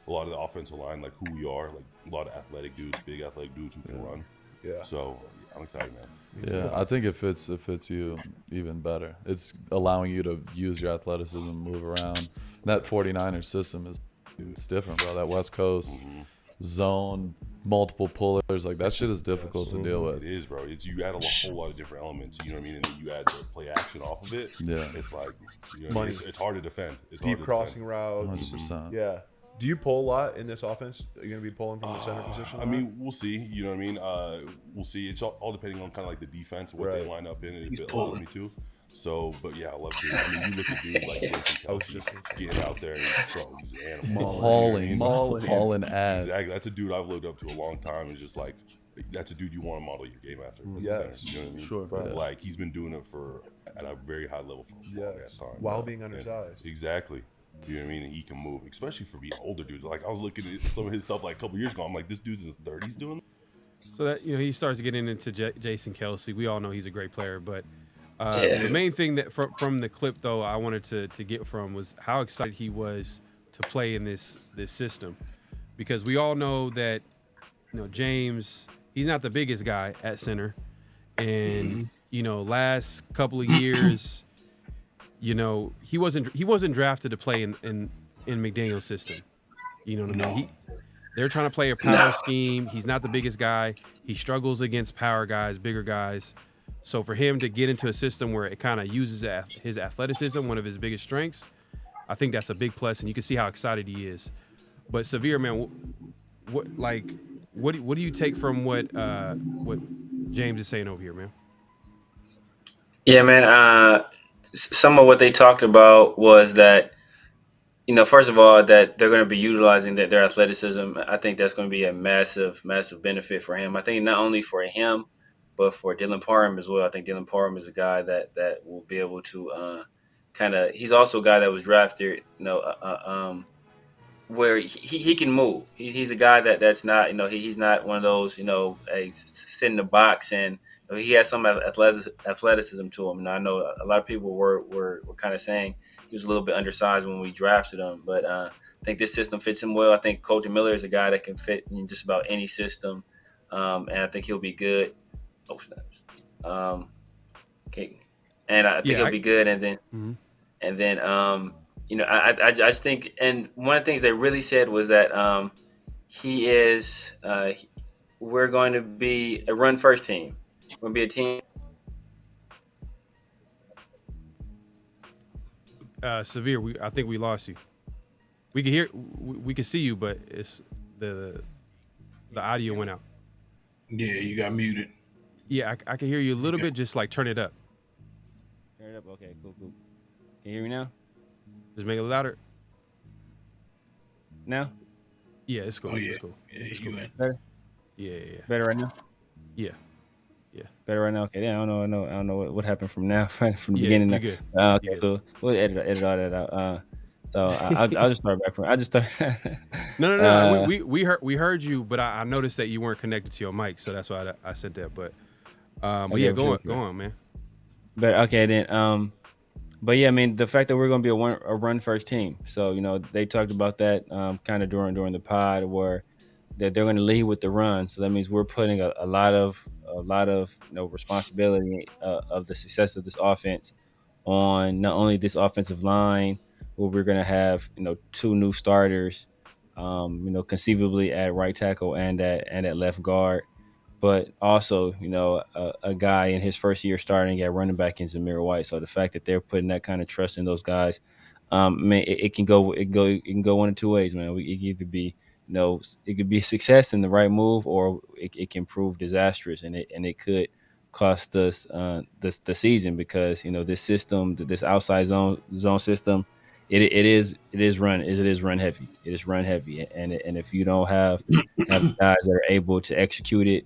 a lot of the offensive line, like who we are, like a lot of athletic dudes, big athletic dudes who can run. Yeah. So I'm excited, man. Yeah, I think it fits you even better. It's allowing you to use your athleticism, move around. That 49ers system it's different, bro. That West Coast zone, multiple pullers, like that shit is difficult to deal with. It is, bro. You add a whole lot of different elements, you know what I mean? And then you add the play action off of it. Yeah. It's like, you know what I mean? It's hard to defend. It's deep crossing routes. 100%. Yeah. Do you pull a lot in this offense? Are you going to be pulling from the center position? I mean, we'll see. You know what I mean? We'll see. It's all depending on kind of like the defense, what they line up in, and if it allows me to. So, but yeah, I love to. I mean, you look at dudes like Jason Kelce getting out there and he's an animal. Hauling ass. Exactly. That's a dude I've looked up to a long time. And just like, that's a dude you want to model your game after. Yeah. You know what I mean? Sure. But like, he's been doing it at a very high level for a long ass time. While being undersized. Exactly. You know what I mean? And he can move, especially for being older dudes. Like, I was looking at some of his stuff like a couple years ago. I'm like, this dude's in his 30s doing it? So that, he starts getting into Jason Kelce. We all know he's a great player, but the main thing that from the clip, though, I wanted to get from was how excited he was to play in this system. Because we all know that, James, he's not the biggest guy at center. And, last couple of years, he wasn't drafted to play in McDaniel's system. You know what I mean? They're trying to play a power scheme. He's not the biggest guy. He struggles against power guys, bigger guys. So for him to get into a system where it kind of uses his athleticism, one of his biggest strengths, I think that's a big plus, and you can see how excited he is. But Severe, man, what do you take from what James is saying over here, man? Yeah, man. Some of what they talked about was that, first of all, that they're going to be utilizing their athleticism. I think that's going to be a massive, massive benefit for him. I think not only for him, but for Dylan Parham as well. I think Dylan Parham is a guy that will be able to he's also a guy that was drafted, where he can move. He's a guy that's not, he's not one of those, sit in the box, and he has some athleticism to him. And I know a lot of people were kind of saying he was a little bit undersized when we drafted him, but I think this system fits him well. I think Colton Miller is a guy that can fit in just about any system, and I think he'll be good. Oh, snaps. Okay, and I think he'll be good. And then, I just think, and one of the things they really said was that he is. We're going to be a run first team. We're going to be a team. Severe, I think we lost you. We can hear, we can see you, but it's the audio went out. Yeah, you got muted. Yeah, I can hear you a little bit. Just like turn it up. Turn it up. Okay, cool. Can you hear me now? Just make it louder. Now? Yeah, it's cool. Oh yeah, it's cool. It's cool. Better. Yeah. Better right now. Yeah. Better right now. Okay. Yeah, I don't know what happened from now, from the beginning. You're good. Okay, so we'll edit all that out. So I'll just start back from. I just start. No. We heard you, but I noticed that you weren't connected to your mic, so that's why I said that. But yeah, go on, man. But okay then. But yeah, I mean the fact that we're going to be a run first team. So they talked about that kind of during the pod where that they're going to lead with the run. So that means we're putting a lot of responsibility of the success of this offense on not only this offensive line, where we're going to have 2 new starters, conceivably at right tackle and at left guard. but also, a guy in his first year starting at running back in Zamir White. So the fact that they're putting that kind of trust in those guys, man, it can go one of two ways, man. It can either be, it could be a success in the right move, or it can prove disastrous, and it could cost us the season, because this system, this outside zone system, it is run heavy. It is run heavy, and if you don't have guys that are able to execute it,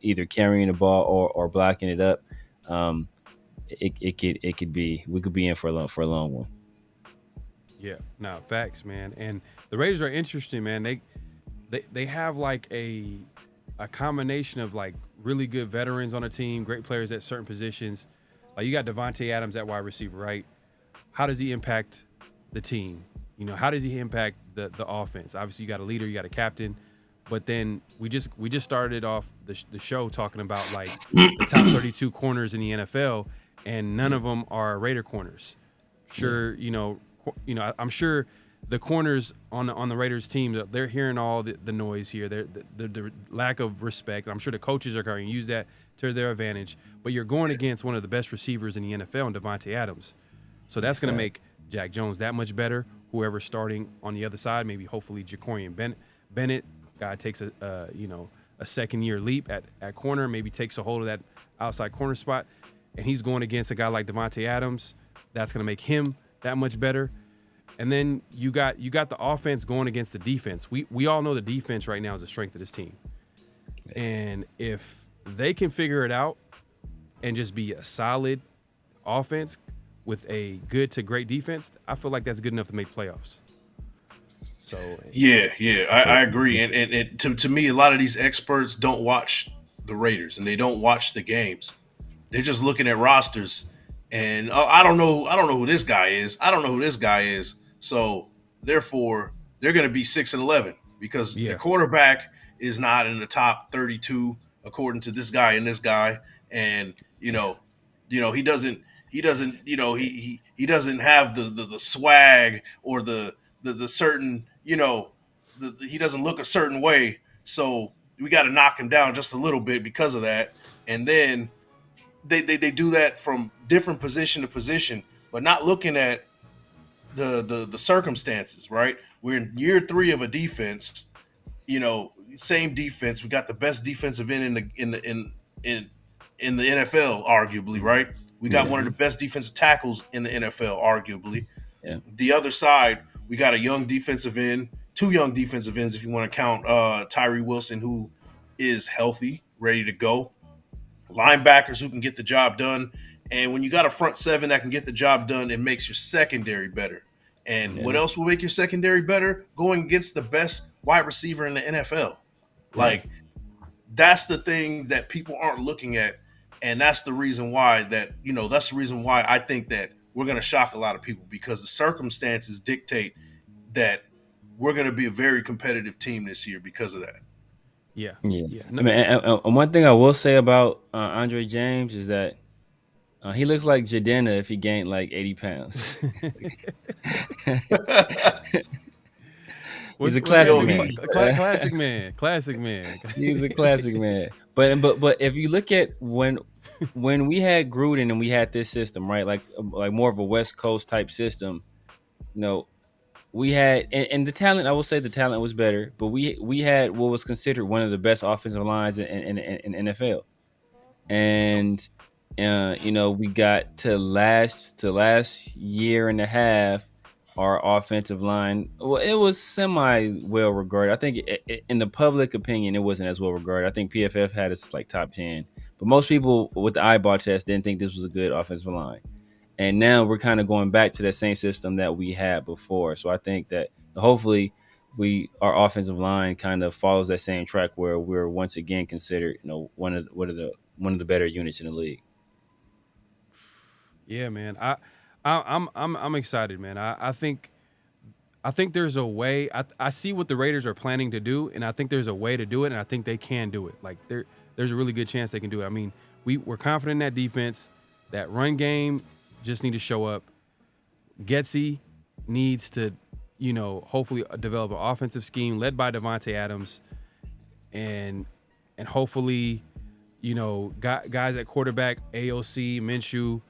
either carrying the ball or blocking it up, it could be, we could be in for a long one. Yeah, no, facts, man. And the Raiders are interesting, man. They have like a combination of like really good veterans on a team, great players at certain positions. Like you got Devontae Adams at wide receiver, right? How does he impact the team? How does he impact the offense? Obviously, you got a leader, you got a captain, but then we just started off the show talking about like the top 32 corners in the NFL, and none of them are Raider corners. Sure, I'm sure the corners on the Raiders team, they're hearing all the noise here, the lack of respect. I'm sure the coaches are going to use that to their advantage. But you're going against one of the best receivers in the NFL, in Devontae Adams. So that's going to make Jack Jones that much better. Whoever's starting on the other side, maybe hopefully Jacorian Bennett, guy takes a second-year leap at corner, maybe takes a hold of that outside corner spot, and he's going against a guy like Devontae Adams. That's going to make him that much better. And then you got the offense going against the defense. We all know the defense right now is the strength of this team. And if they can figure it out and just be a solid offense with a good to great defense, I feel like that's good enough to make playoffs. So I agree. And to me, a lot of these experts don't watch the Raiders and they don't watch the games. They're just looking at rosters. And I don't know who this guy is. I don't know who this guy is. So therefore, they're going to be 6-11 because the quarterback is not in the top 32 according to this guy and this guy. And he doesn't have the swag or the certain he doesn't look a certain way. So we got to knock him down just a little bit because of that. And then they do that from different position to position, but not looking at the circumstances, right? We're in year 3 of a defense, same defense. We got the best defensive end in the NFL, arguably, right? We got one of the best defensive tackles in the NFL, arguably. Yeah. The other side, we got a young defensive end, 2 young defensive ends, if you want to count Tyree Wilson, who is healthy, ready to go. Linebackers who can get the job done. And when you got a front 7 that can get the job done, it makes your secondary better. And what else will make your secondary better? Going against the best wide receiver in the NFL. Like, that's the thing that people aren't looking at. And that's the reason why I think that we're going to shock a lot of people, because the circumstances dictate that we're going to be a very competitive team this year because of that. Yeah. I mean, and one thing I will say about Andre James is that he looks like Jadena if he gained like 80 pounds. He's a classic man. Classic man. He's a classic man. But if you look at when we had Gruden and we had this system, right, like more of a West Coast type system, we had and the talent. I will say the talent was better, but we had what was considered one of the best offensive lines in NFL, and we got to last year and a half. Our offensive line, well, it was semi well regarded. I think in the public opinion, it wasn't as well regarded. I think PFF had us like top 10, but most people with the eyeball test didn't think this was a good offensive line. And now we're kind of going back to that same system that we had before. So I think that hopefully our offensive line kind of follows that same track where we're once again considered, one of the better units in the league. Yeah, man. I'm excited, man. I think there's a way. I see what the Raiders are planning to do, and I think there's a way to do it, and I think they can do it. Like there's a really good chance they can do it. I mean, we're confident in that defense. That run game just need to show up. Getsy needs to, hopefully develop an offensive scheme led by Devontae Adams, and and hopefully, guys at quarterback, AOC, Minshew,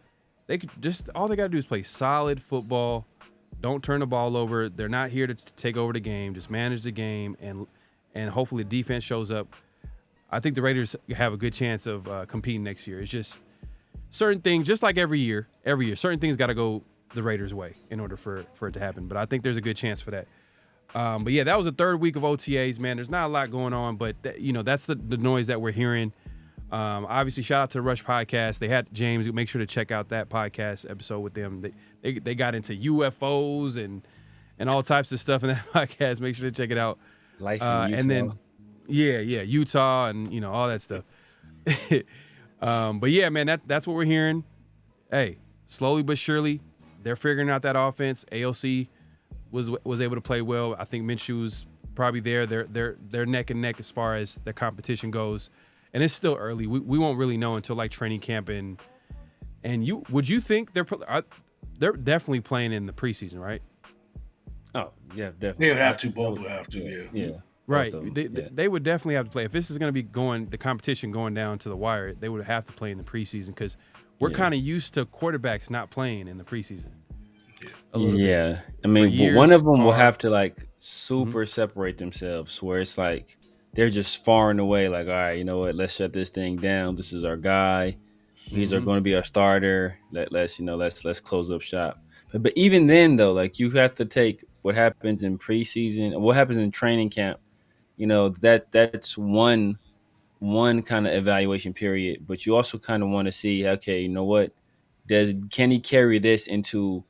they could all they got to do is play solid football. Don't turn the ball over. They're not here to take over the game. Just manage the game, and hopefully the defense shows up. I think the Raiders have a good chance of competing next year. It's just certain things, just like every year, certain things got to go the Raiders' way in order for it to happen. But I think there's a good chance for that. But yeah, that was the third week of OTAs, man. There's not a lot going on, but that's the noise that we're hearing. Obviously, shout out to the Rush Podcast. They had James. Make sure to check out that podcast episode with them. They got into UFOs and all types of stuff in that podcast. Make sure to check it out. Life in Utah. And then, Utah and all that stuff. But yeah, man, that's what we're hearing. Hey, slowly but surely, they're figuring out that offense. AOC was able to play well. I think Minshew's probably there. They're neck and neck as far as the competition goes. And it's still early. We won't really know until like training camp and would you think they're definitely playing in the preseason, right? Oh yeah, definitely. They would have to. Both would have to. Yeah. Right. They would definitely have to play. If this is going to be the competition going down to the wire, they would have to play in the preseason because we're kind of used to quarterbacks not playing in the preseason. Yeah. I mean, one of them will have to like super separate themselves where it's like they're just far and away like, all right, you know what? Let's shut this thing down. This is our guy. These are going to be our starter. Let's close up shop. But even then, though, like you have to take what happens in preseason and what happens in training camp. That's one kind of evaluation period. But you also kind of want to see, okay, you know what? Can he carry this into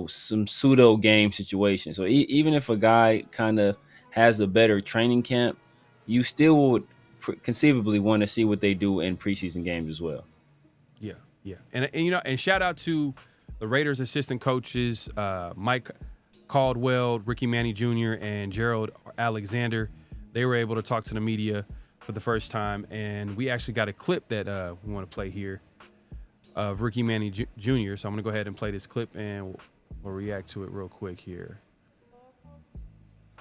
some pseudo game situation? So even if a guy kind of has a better training camp, you still would conceivably want to see what they do in preseason games as well. Yeah, and shout out to the Raiders assistant coaches, Mike Caldwell, Ricky Manning Jr., and Gerald Alexander. They were able to talk to the media for the first time, and we actually got a clip that we want to play here of Ricky Manning Jr. So I'm going to go ahead and play this clip, and we'll react to it real quick here.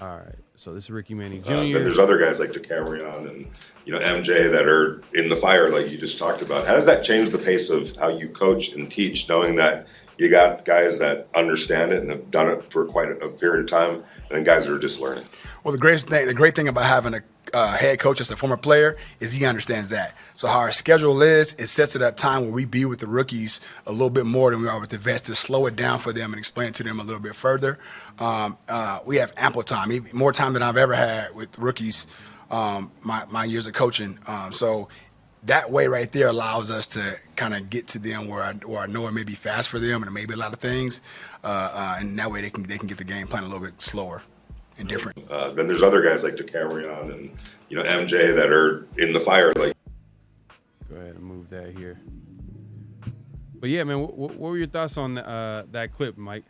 All right, so this is Ricky Manning Jr. Then there's other guys like DeCamerion and MJ that are in the fire, like you just talked about. How does that change the pace of how you coach and teach, knowing that you got guys that understand it and have done it for quite a period of time, and then guys that are just learning? Well, the great thing about having a head coach as a former player is he understands that. So how our schedule is, it sets it up time where we be with the rookies a little bit more than we are with the vets to slow it down for them and explain it to them a little bit further. We have ample time, even more time than I've ever had with rookies my years of coaching. So that way right there allows us to kind of get to them where I know it may be fast for them and it may be a lot of things. And that way they can get the game plan a little bit slower and different. Then there's other guys like DeCamerion and MJ that are in the fire. Like, go ahead and move that here. But yeah, man, what were your thoughts on that clip, Mike?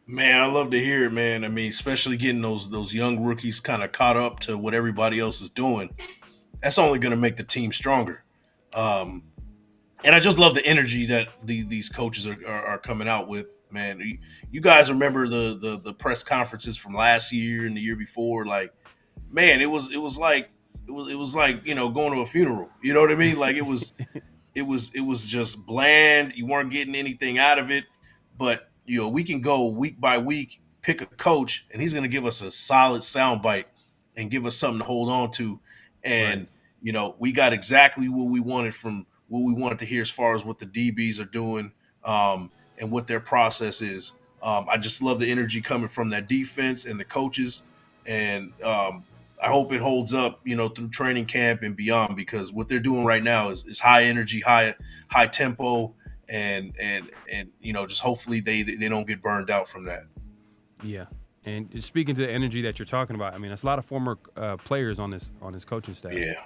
Man, I love to hear it, man. I mean, especially getting those young rookies kind of caught up to what everybody else is doing. That's only going to make the team stronger. And I just love the energy that these coaches are coming out with. Man, you guys remember the press conferences from last year and the year before? Like, man, it was like going to a funeral. You know what I mean? Like it was just bland. You weren't getting anything out of it. But we can go week by week, pick a coach, and he's going to give us a solid soundbite and give us something to hold on to. And we got exactly what we wanted to hear as far as what the DBs are doing. And what their process is. I just love the energy coming from that defense and the coaches. And I hope it holds up, through training camp and beyond, because what they're doing right now is high energy, high tempo, and just hopefully they don't get burned out from that. Yeah. And speaking to the energy that you're talking about, I mean, there's a lot of former players on this coaching staff. Yeah.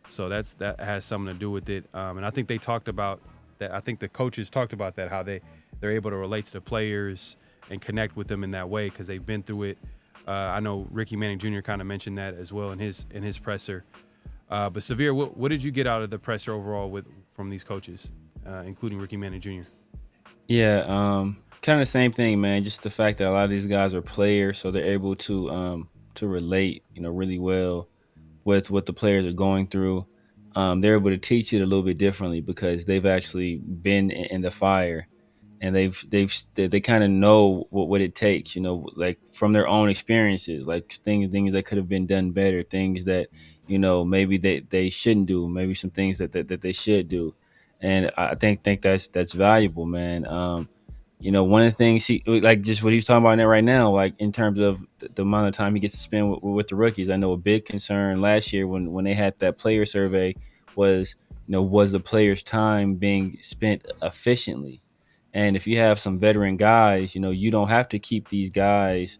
So that has something to do with it. And I think they talked about that. I think the coaches talked about that, how they're able to relate to the players and connect with them in that way because they've been through it. I know Ricky Manning Jr. kind of mentioned that as well in his presser. But Severe, what did you get out of the presser overall from these coaches, including Ricky Manning Jr.? Yeah, kind of the same thing, man. Just the fact that a lot of these guys are players, so they're able to relate, really well with what the players are going through. They're able to teach it a little bit differently because they've actually been in the fire, and they kind of know what it takes, like from their own experiences, like things that could have been done better, things that maybe they shouldn't do, maybe some things that they should do, and I think that's valuable, man. One of the things he like just what he's talking about right now, like in terms of the amount of time he gets to spend with the rookies. I know a big concern last year when they had that player survey was was the players' time being spent efficiently. And if you have some veteran guys, you don't have to keep these guys.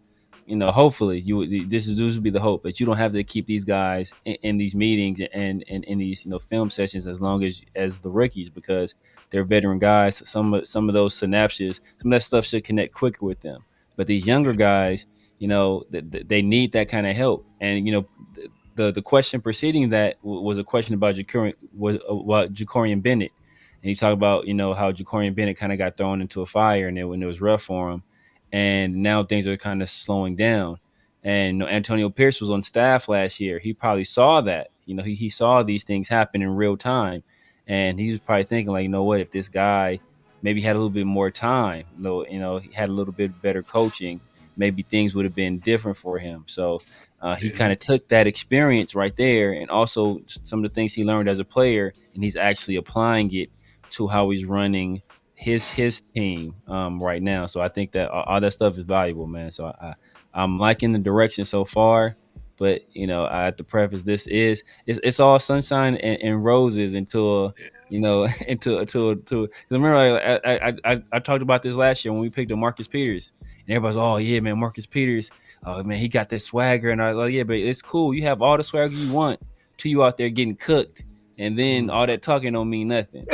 Hopefully, this would be the hope, but you don't have to keep these guys in these meetings and in these film sessions as long as the rookies, because they're veteran guys. Some of those synapses, some of that stuff should connect quicker with them. But these younger guys, they need that kind of help. And the question preceding that was a question about Jacorian Bennett. And he talked about, how Jacorian Bennett kind of got thrown into a fire and when it was rough for him. And now things are kind of slowing down. And Antonio Pierce was on staff last year. He probably saw that. He saw these things happen in real time. And he was probably thinking, like, what, if this guy maybe had a little bit more time, he had a little bit better coaching, maybe things would have been different for him. So he kind of took that experience right there and also some of the things he learned as a player, and he's actually applying it to how he's running his team right now. So I think that all that stuff is valuable, man. So I'm liking the direction so far, but I have to preface it's all sunshine and roses until remember I talked about this last year when we picked up Marcus Peters, and everybody's, oh yeah, man, Marcus Peters, oh man, he got this swagger, and I was like, yeah, but it's cool, you have all the swagger you want till you out there getting cooked, and then all that talking don't mean nothing.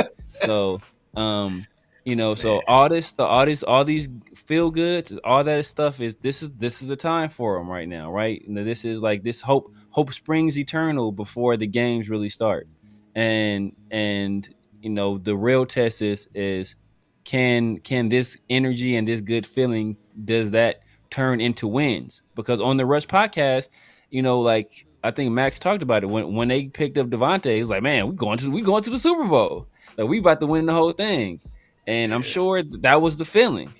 So so all these feel goods, all that stuff this is the time for them right now, right? This is like this hope springs eternal before the games really start, and the real test is can this energy and this good feeling, does that turn into wins? Because on the Rush podcast, like I think Max talked about it when they picked up Devontae, it's like, man, we going to the Super Bowl. Like, we about to win the whole thing. And I'm sure that was the feeling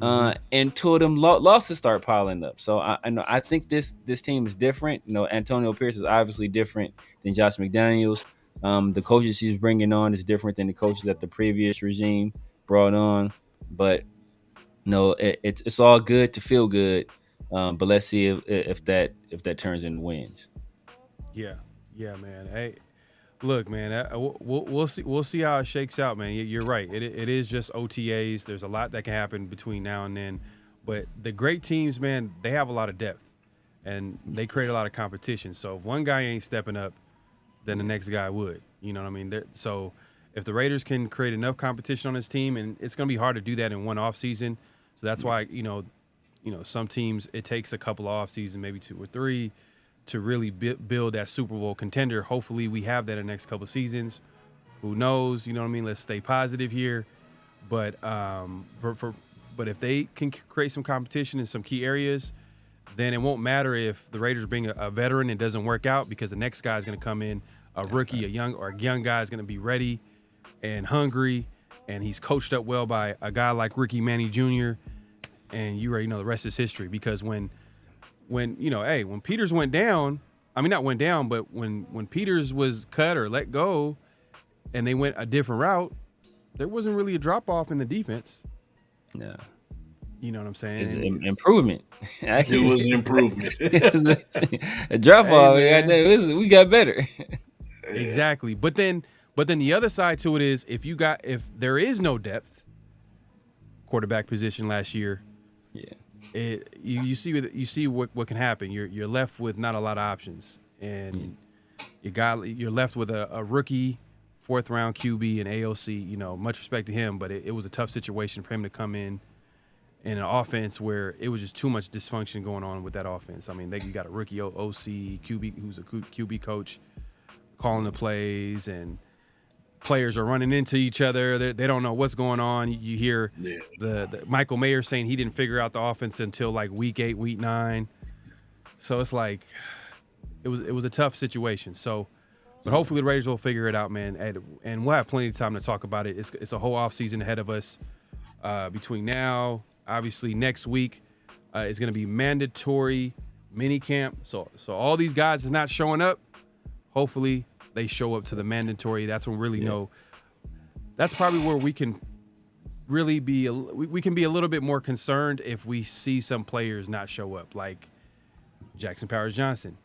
until them losses start piling up. So I think this team is different. Antonio Pierce is obviously different than Josh McDaniels. The coaches he's bringing on is different than the coaches that the previous regime brought on. But it's all good to feel good. But let's see if that turns into wins. Yeah, man. Hey, look, man, we'll see how it shakes out, man. You're right. It is just OTAs. There's a lot that can happen between now and then, but the great teams, man, they have a lot of depth, and they create a lot of competition. So if one guy ain't stepping up, then the next guy would. You know what I mean? So if the Raiders can create enough competition on this team, and it's going to be hard to do that in one off season, so that's why some teams it takes a couple of off seasons, maybe 2 or 3. To really build that Super Bowl contender. Hopefully we have that in the next couple of seasons. Who knows? You know what I mean? Let's stay positive here. But if they can create some competition in some key areas, then it won't matter if the Raiders bring a veteran and it doesn't work out, because the next guy is going to come in, a rookie, a young guy is going to be ready and hungry, and he's coached up well by a guy like Ricky Manning Jr., and you already know the rest is history. Because when Peters went down, I mean, not went down, but when Peters was cut or let go and they went a different route, there wasn't really a drop-off in the defense. Yeah. You know what I'm saying? It's an improvement. It was an improvement. A drop-off, we got better. Exactly. But then the other side to it is if there is no depth, quarterback position last year, yeah. You see what can happen. You're left with not a lot of options, and you're left with a rookie 4th round QB and AOC. Much respect to him, but it was a tough situation for him to come in an offense where it was just too much dysfunction going on with that offense. I mean, you got a rookie OC QB who's a QB coach calling the plays, and players are running into each other. They don't know what's going on. You hear the Michael Mayer saying he didn't figure out the offense until like week 8, week 9. So it's like it was a tough situation. So, but hopefully the Raiders will figure it out, man, and we'll have plenty of time to talk about it. It's a whole offseason ahead of us. Between now, obviously next week, is going to be mandatory mini camp. So all these guys is not showing up. Hopefully they show up to the mandatory. That's when we really know. That's probably where we can really we can be a little bit more concerned if we see some players not show up, like Jackson Powers Johnson.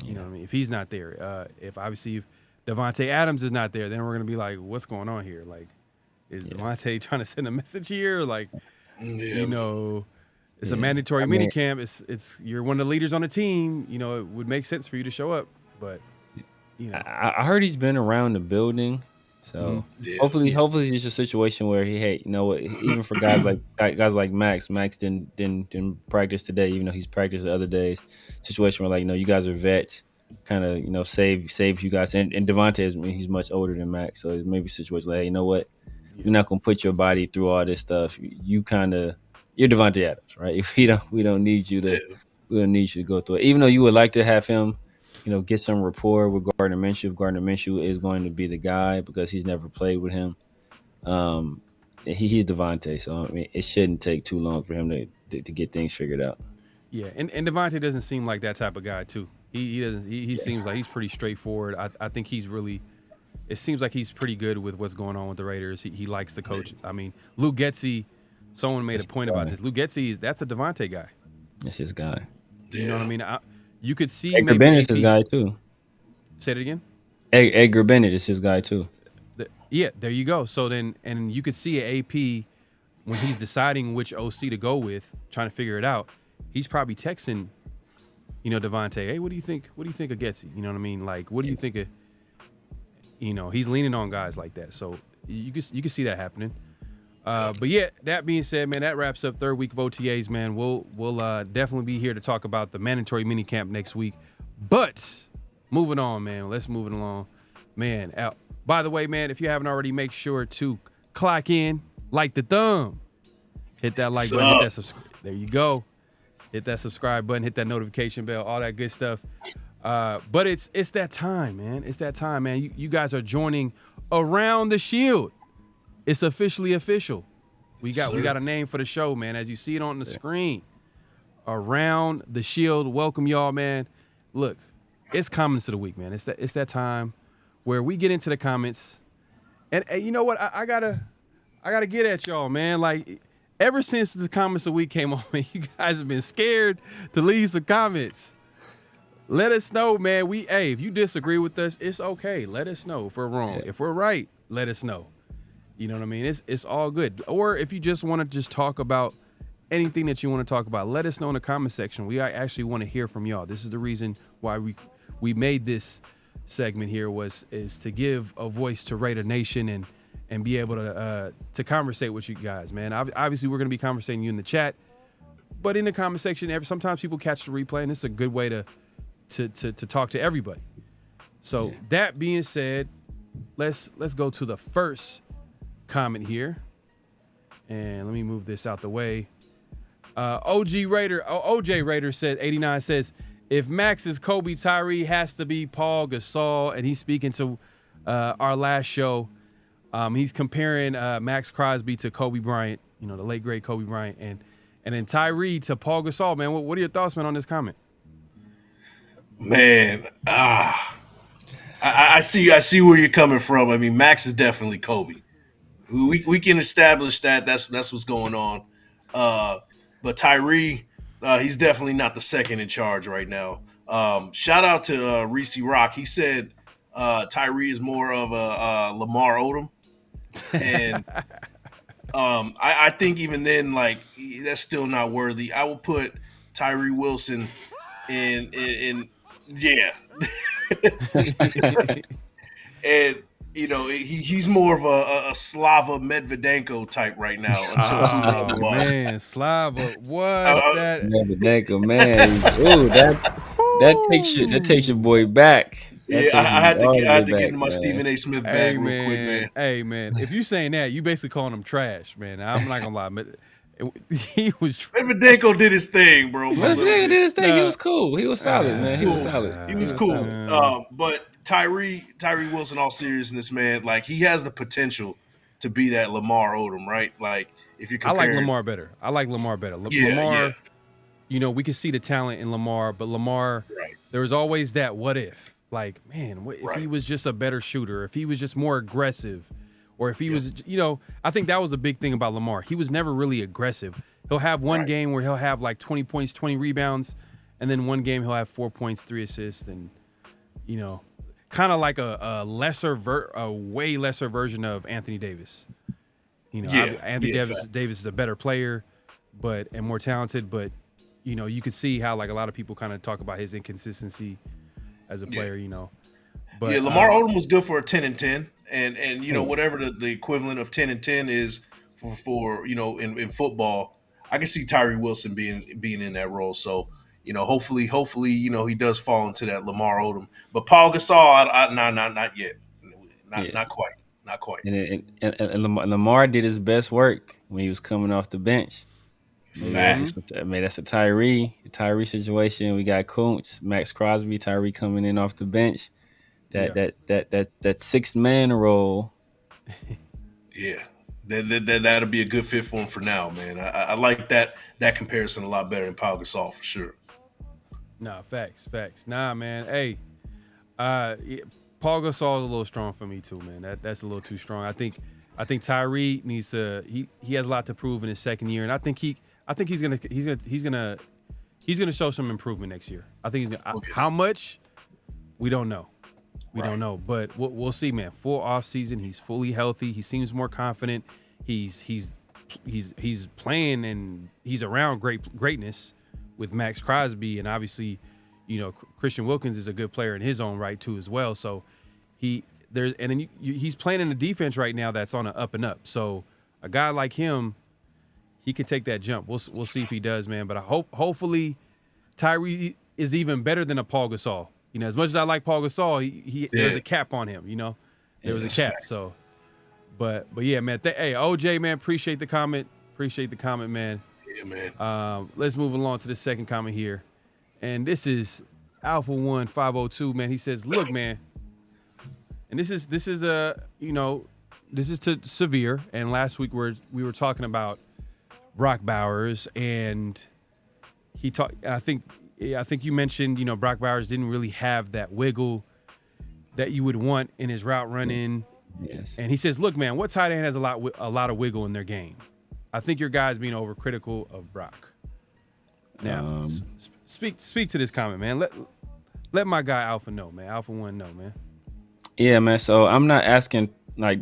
You know what I mean? If he's not there, if Devontae Adams is not there, then we're gonna be like, what's going on here? Like, is Devontae trying to send a message here? Like, you know, it's a mandatory mini camp. It's you're one of the leaders on the team. You know, it would make sense for you to show up, but you know, I heard he's been around the building. So hopefully it's just a situation where you know what, even for guys like Max didn't practice today, even though he's practiced the other days. Situation where, like, you know, you guys are vets, kind of, you know, save you guys. And Devontae he's much older than Max, so it's maybe a situation like, hey, you know what, you're not gonna put your body through all this stuff. You're Devontae Adams, right? If we don't need you to go through it. Even though you would like to have him, you know, get some rapport with Gardner Minshew. If Gardner Minshew is going to be the guy because he's never played with him. He's Devontae, so I mean, it shouldn't take too long for him to get things figured out. Yeah, and Devontae doesn't seem like that type of guy too. He seems like he's pretty straightforward. I think he's really. It seems like he's pretty good with what's going on with the Raiders. He likes the coach. I mean, Luke Getsy. Someone made a point about this. Luke Getsy that's a Devontae guy. That's his guy. You know what I mean? You could see Edgar Bennett's his guy too. Say it again. Edgar Bennett is his guy too. Yeah, there you go. So then, and you could see an AP when he's deciding which OC to go with, trying to figure it out. He's probably texting, you know, Devontae, hey, what do you think? What do you think of Getsy? You know what I mean? Like, what do you think of? You know, he's leaning on guys like that. So you can see that happening. But yeah, that being said, man, that wraps up third week of OTAs, man. We'll definitely be here to talk about the mandatory mini camp next week. But moving on, man. Let's move it along, man. By the way, man, if you haven't already, make sure to clock in, like the thumb, hit that like button, hit that subscribe. There you go. Hit that subscribe button, hit that notification bell, all that good stuff. But it's that time, man. It's that time, man. You guys are joining Around the Shield. It's officially official. We got a name for the show, man. As you see it on the screen, Around the Shield. Welcome y'all, man. Look, it's comments of the week, man. It's that time where we get into the comments, and you know what? I gotta get at y'all, man. Like, ever since the comments of the week came on, man, you guys have been scared to leave some comments. Let us know, man. If you disagree with us, it's okay. Let us know if we're wrong. If we're right, let us know. You know what I mean? It's all good. Or if you just want to just talk about anything that you want to talk about, let us know in the comment section. We actually want to hear from y'all. This is the reason why we made this segment here is to give a voice to Raider Nation and be able to conversate with you guys, man. Obviously, we're going to be conversating you in the chat, but in the comment section, sometimes people catch the replay, and it's a good way to talk to everybody. So that being said, let's go to the first comment here, and let me move this out the way. OJ Raider said 89 says, if Max is Kobe, Tyree has to be Paul Gasol, and he's speaking to our last show. He's comparing Max Crosby to Kobe Bryant, you know, the late great Kobe Bryant, and then Tyree to Paul Gasol. Man, what are your thoughts, man, on this comment? Man, I see where you're coming from. I mean, Max is definitely Kobe. We can establish that. That's what's going on. But Tyree, he's definitely not the second in charge right now. Shout out to Reese Rock. He said Tyree is more of a Lamar Odom, and I think even then, like, that's still not worthy. I will put Tyree Wilson in yeah. And you know, he's more of a Slava Medvedenko type right now. Until man, Slava, what? Medvedenko, man. Ooh, that takes your boy back. I had to get into my Stephen A. Smith bag real quick, man. Hey, man, if you saying that, you basically calling him trash, man. I'm not gonna lie, but he was. Davidenko did his thing, bro. He was cool. He was solid, man. He was cool. solid. He was cool. But Tyree Wilson, all seriousness, man, like he has the potential to be that Lamar Odom, right? Like if you're comparing, I like Lamar better. Lamar, you know, we can see the talent in Lamar, but Lamar, there was always that what if. Like, man, what if he was just a better shooter? If he was just more aggressive? Or if he was, you know, I think that was a big thing about Lamar. He was never really aggressive. He'll have one game where he'll have like 20 points, 20 rebounds, and then one game he'll have 4 points, 3 assists, and, you know, kind of like a way lesser version of Anthony Davis. You know, Anthony Davis is a better player, and more talented, but, you know, you could see how like a lot of people kind of talk about his inconsistency as a player, you know. But Lamar Odom was good for a 10 and 10. And you know, whatever the equivalent of 10 and 10 is for you know, in football, I can see Tyree Wilson being in that role. So, you know, hopefully, you know, he does fall into that Lamar Odom. But Paul Gasol, not yet. Not quite. And Lamar did his best work when he was coming off the bench. That's a Tyree situation. We got Kuntz, Max Crosby, Tyree coming in off the bench. That sixth man role. Yeah, that'll be a good fit for him for now, man. I like that comparison a lot better than Paul Gasol for sure. Nah, facts. Nah, man. Hey, Paul Gasol is a little strong for me too, man. That's a little too strong. I think Tyree needs to. He has a lot to prove in his second year, and I think he's gonna show some improvement next year. I think he's gonna. How much? We don't know. We don't know, but we'll see, man. Full off season, he's fully healthy. He seems more confident. He's playing and he's around greatness with Max Crosby, and obviously, you know, Christian Wilkins is a good player in his own right too as well. So he's playing in a defense right now that's on an up and up. So a guy like him, he could take that jump. We'll see if he does, man. But hopefully Tyree is even better than a Paul Gasol. You know, as much as I like Paul Gasol, there's a cap on him. You know, there was a cap. Fact. So, but yeah, man. Hey, OJ, man, appreciate the comment, man. Yeah, man. Let's move along to the second comment here, and this is Alpha 1502, man. He says, "Look, man," and this is you know, this is to Severe. And last week we were talking about Brock Bowers, and he talked. I think you mentioned, you know, Brock Bowers didn't really have that wiggle that you would want in his route running. Yes. And he says, "Look, man, what tight end has a lot of wiggle in their game? I think your guys being overcritical of Brock." Now, speak to this comment, man. Let my guy Alpha know, man. Alpha 1 know, man. Yeah, man. So I'm not asking like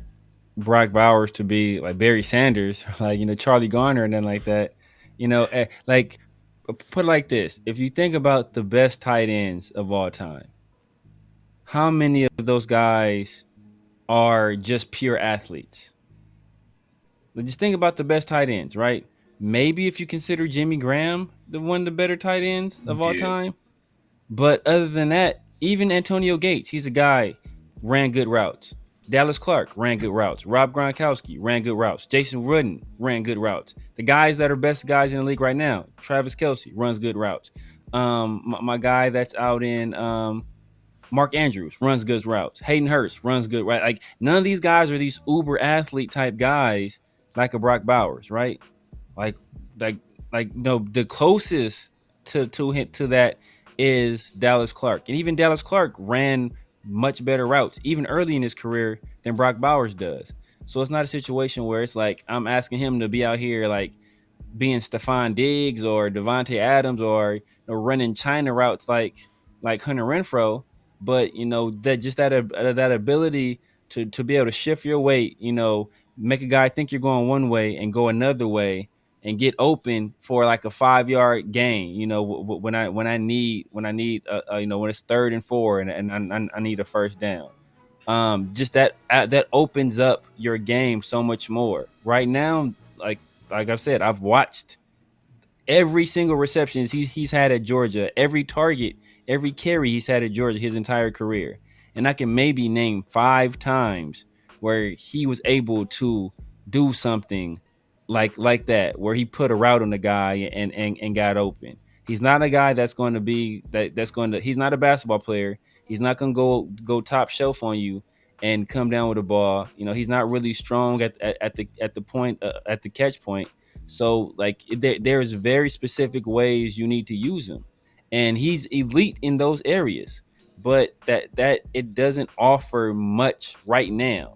Brock Bowers to be like Barry Sanders, or like, you know, Charlie Garner and then like that. You know, like. Put it like this. If you think about the best tight ends of all time, how many of those guys are just pure athletes? Just think about the best tight ends, right? Maybe if you consider Jimmy Graham one of the better tight ends of all time. But other than that, even Antonio Gates, he's a guy, ran good routes. Dallas Clark ran good routes. Rob Gronkowski ran good routes. Jason Wooden ran good routes. The guys that are best guys in the league right now, Travis Kelce runs good routes. My guy that's out in Mark Andrews runs good routes. Hayden Hurst runs good, right? Like none of these guys are these uber athlete type guys like a Brock Bowers, right? Like no, the closest to that is Dallas Clark, and even Dallas Clark ran much better routes, even early in his career, than Brock Bowers does. So it's not a situation where it's like I'm asking him to be out here like being Stephon Diggs or Devontae Adams or, you know, running China routes like Hunter Renfrow, but you know that ability to be able to shift your weight, you know, make a guy think you're going one way and go another way and get open for like a 5-yard gain, you know, when I need you know, when it's 3rd and 4 and I need a first down. Just that opens up your game so much more. Right now, like I said, I've watched every single reception he's had at Georgia, every target, every carry he's had at Georgia his entire career. And I can maybe name 5 times where he was able to do something like that, where he put a route on the guy and got open. He's not a guy that's going to be that's going to. He's not a basketball player. He's not going to go top shelf on you and come down with a ball. You know, he's not really strong at the point at the catch point. So like there's very specific ways you need to use him, and he's elite in those areas. But that it doesn't offer much right now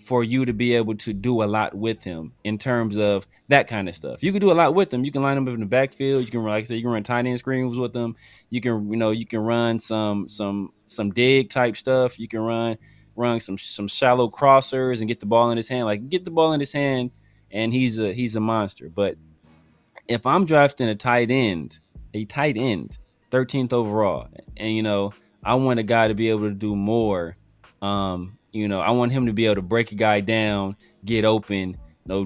for you to be able to do a lot with him in terms of that kind of stuff. You can do a lot with him. You can line him up in the backfield. You can, like I said, you can run tight end screens with him. You can, you can run some dig type stuff. You can run some shallow crossers and get the ball in his hand. Like, get the ball in his hand, and he's a monster. But if I'm drafting a tight end, 13th overall, and I want a guy to be able to do more. I want him to be able to break a guy down, get open,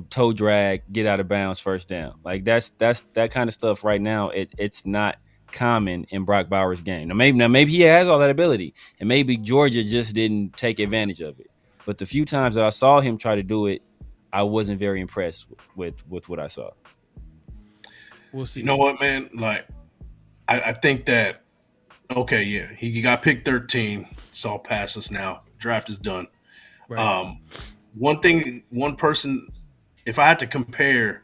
toe drag, get out of bounds, first down. Like that's that kind of stuff right now. It's not common in Brock Bowers' game. Now maybe he has all that ability, and maybe Georgia just didn't take advantage of it. But the few times that I saw him try to do it, I wasn't very impressed with what I saw. We'll see. You know what, man? Like, I think that, okay, yeah, he got picked 13. It's all past us now. Draft is done. Right. One person, if I had to compare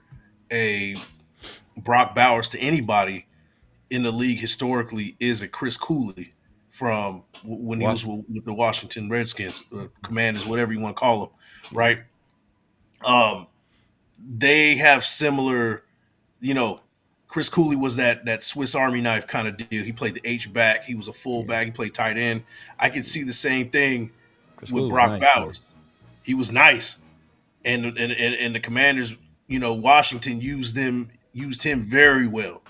a Brock Bowers to anybody in the league historically, is a Chris Cooley from when he was with the Washington Redskins, Commanders, whatever you want to call them, right? They have similar, Chris Cooley was that Swiss Army knife kind of deal. He played the H-back. He was a fullback. He played tight end. I could see the same thing with Brock Bowers. He was nice. And the Commanders, Washington used him very well.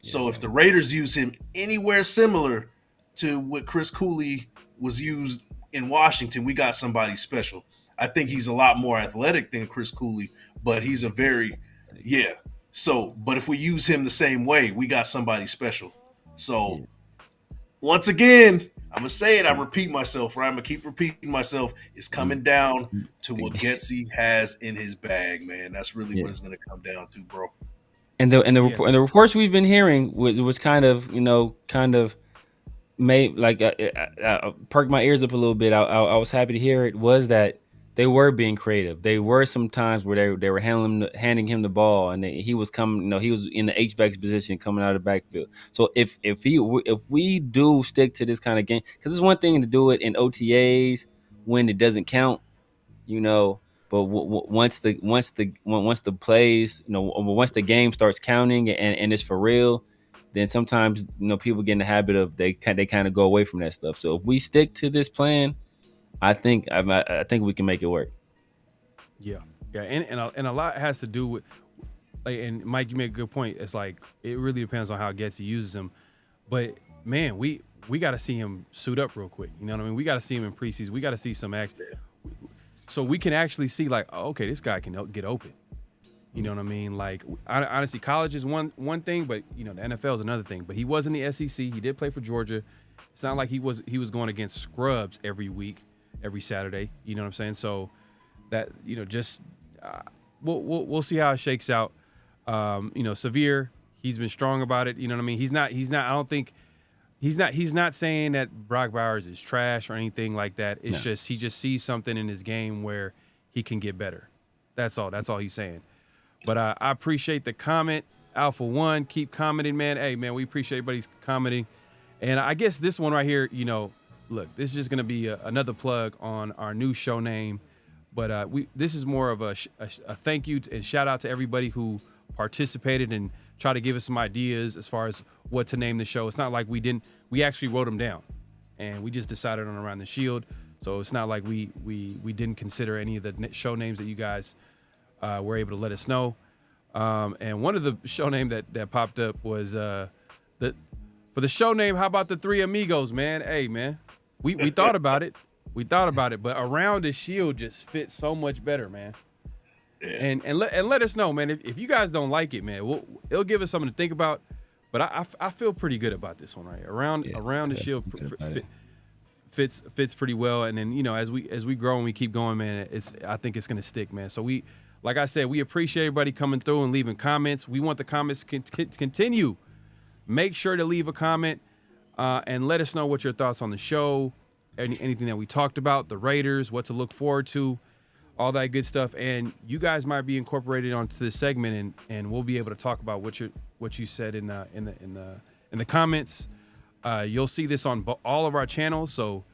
So if the Raiders use him anywhere similar to what Chris Cooley was used in Washington, we got somebody special. I think he's a lot more athletic than Chris Cooley, but he's a very, So, but if we use him the same way, we got somebody special. So, once again, I'm going to say it. I repeat myself, right? I'm going to keep repeating myself. It's coming down to what Getsy has in his bag, man. That's really what it's going to come down to, bro. And the reports we've been hearing was kind of made like perked my ears up a little bit. I was happy to hear it. Was that they were being creative. They were some times where they were handing him the ball, and he was coming. He was in the H-back position coming out of the backfield. So if we do stick to this kind of game, because it's one thing to do it in OTAs when it doesn't count, But once the plays, once the game starts counting and it's for real, then sometimes people get in the habit of they kind of go away from that stuff. So if we stick to this plan, I think we can make it work. Yeah, and a lot has to do with, like, and Mike, you make a good point. It's like it really depends on how Getsy uses him, but man, we got to see him suit up real quick. You know what I mean? We got to see him in preseason. We got to see some action, so we can actually see like, oh, okay, this guy can get open. You know what I mean? Like, honestly, college is one thing, but the NFL is another thing. But he was in the SEC. He did play for Georgia. It's not like he was going against scrubs every week, every Saturday. You know what I'm saying? So that just we'll see how it shakes out. Severe, he's been strong about it. You know what I mean? He's not. I don't think he's not saying that Brock Bowers is trash or anything like that. It's just he just sees something in his game where he can get better. That's all. That's all he's saying. But I appreciate the comment, Alpha One. Keep commenting, man. Hey, man, we appreciate everybody's commenting. And I guess this one right here, look, this is just going to be another plug on our new show name. But this is more of a thank you and shout out to everybody who participated and tried to give us some ideas as far as what to name the show. It's not like we actually wrote them down, and we just decided on Around the Shield. So it's not like we didn't consider any of the show names that you guys were able to let us know. And one of the show name that popped up was for the show name, how about the Three Amigos, man? Hey, man, we thought about it. We thought about it, but Around the Shield just fits so much better, man. Yeah. And let us know, man. If you guys don't like it, man, it'll give us something to think about. But I feel pretty good about this one, right? Around the Shield fits pretty well. And then as we grow and we keep going, man, I think it's gonna stick, man. So like I said, we appreciate everybody coming through and leaving comments. We want the comments to continue. Make sure to leave a comment and let us know what your thoughts on the show, anything that we talked about, the Raiders, what to look forward to, all that good stuff. And you guys might be incorporated onto this segment, and we'll be able to talk about what you said in the comments. You'll see this on all of our channels. So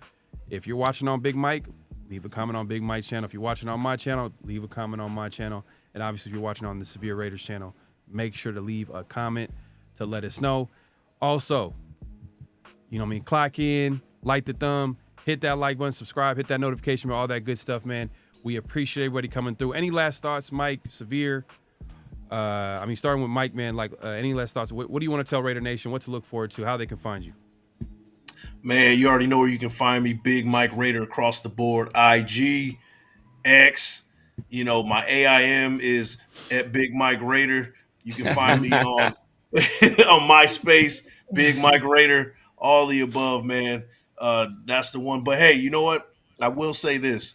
if you're watching on Big Mike, leave a comment on Big Mike's channel. If you're watching on my channel, leave a comment on my channel. And obviously, if you're watching on the Severe Raiders channel, make sure to leave a comment to let us know. Also, you know what I mean, clock in, light the thumb, hit that like button, subscribe, hit that notification bell, all that good stuff, man. We appreciate everybody coming through. Any last thoughts, Mike, Severe? Starting with Mike, man, any last thoughts? What do you want to tell Raider Nation? What to look forward to? How they can find you? Man, you already know where you can find me, Big Mike Raider, across the board. IG, X, my AIM is at Big Mike Raider. You can find me on MySpace, Big Mike Raider, all the above, man. That's the one. But hey, you know what? I will say this.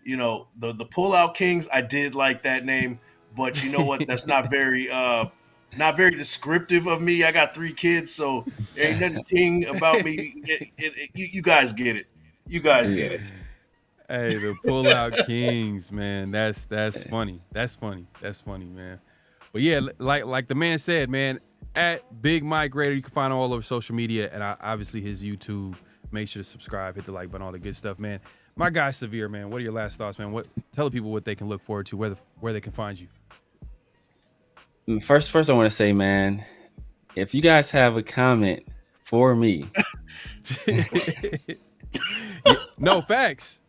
The Pullout Kings, I did like that name, but you know what? That's not very descriptive of me. I got 3 kids, so there ain't nothing king about me. You guys get it. You guys get it. Hey, the Pullout Kings, man. That's funny. That's funny, man. But yeah, like the man said, man, at Big Mike Raider, you can find him all over social media, and obviously his YouTube. Make sure to subscribe, hit the like button, all the good stuff, man. My guy Severe, man. What are your last thoughts, man? Tell the people what they can look forward to, where they can find you. First, I want to say, man, if you guys have a comment for me, no facts.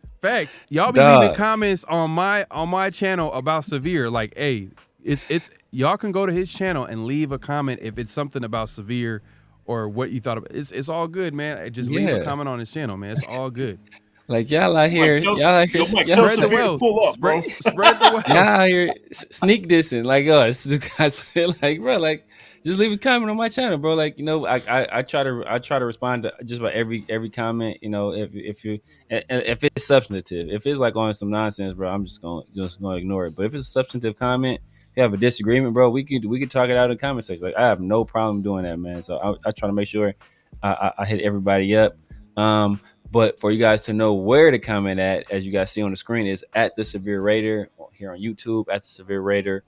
Y'all be leaving comments on my channel about Severe. Like, hey, it's y'all can go to his channel and leave a comment if it's something about Severe or what you thought about. It's all good, man. Just leave a comment on his channel, man. It's all good. Like y'all out here, spread the wealth. Spread the wealth. Y'all out here sneak dissing like us. Like, bro, like just leave a comment on my channel, bro. Like, I try to respond to just about every comment. If it's substantive, if it's like on some nonsense, bro, I'm just gonna ignore it. But if it's a substantive comment, if you have a disagreement, bro, we could talk it out in the comment section. Like, I have no problem doing that, man. So I try to make sure I hit everybody up. But for you guys to know where to comment at, as you guys see on the screen, is at the Severe Raider here on YouTube, at the Severe Raider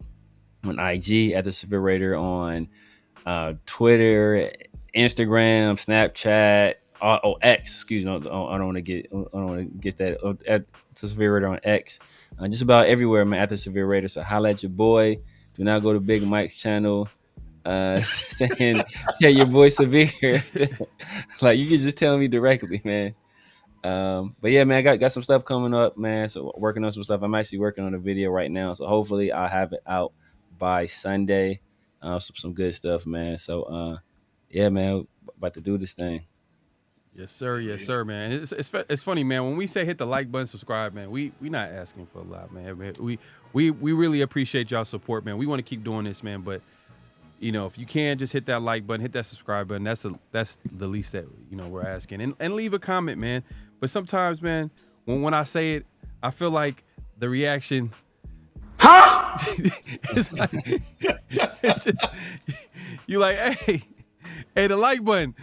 on IG, at the Severe Raider on Twitter, Instagram, Snapchat, X. Excuse me, I don't want to get that. At the Severe Raider on X, just about everywhere, man. At the Severe Raider. So holla at your boy. Do not go to Big Mike's channel. Saying tell your boy Severe. Like, you can just tell me directly, man. But yeah, man, I got some stuff coming up, man. So working on some stuff. I'm actually working on a video right now, so hopefully I'll have it out by Sunday. Some good stuff, man. So yeah, man, about to do this thing. Yes, sir, man. It's funny, man. When we say hit the like button, subscribe, man, we not asking for a lot, man. We really appreciate y'all's support, man. We want to keep doing this, man. But if you can, just hit that like button, hit that subscribe button. That's the least that we're asking, and leave a comment, man. But sometimes, man, when I say it, I feel like the reaction, it's just you like, hey, the like button,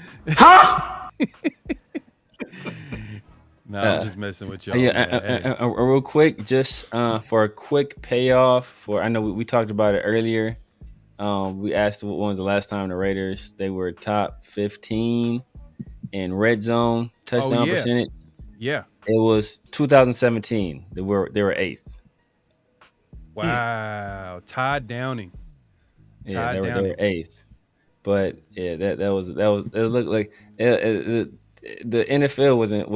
No, I'm just messing with y'all. Yeah, real quick, just for a quick payoff. I know we talked about it earlier. We asked when was the last time the Raiders were top 15 in red zone touchdown percentage. Yeah, it was 2017. They were 8th. Wow, Todd Downing. They were 8th. But yeah, that was it looked like the NFL wasn't.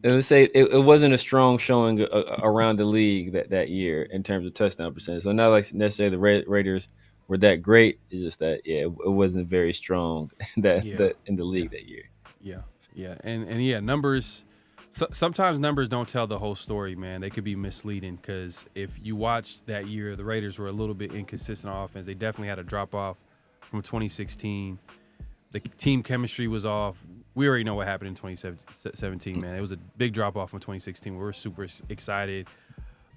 Let's say it wasn't a strong showing around the league that year in terms of touchdown percentage. So not like necessarily the Raiders were that great. It's just that it wasn't very strong in the league that year. Yeah, and numbers. Sometimes numbers don't tell the whole story, man. They could be misleading because if you watch that year, the Raiders were a little bit inconsistent on offense. They definitely had a drop off from 2016. The team chemistry was off. We already know what happened in 2017, man. It was a big drop off from 2016. We were super excited.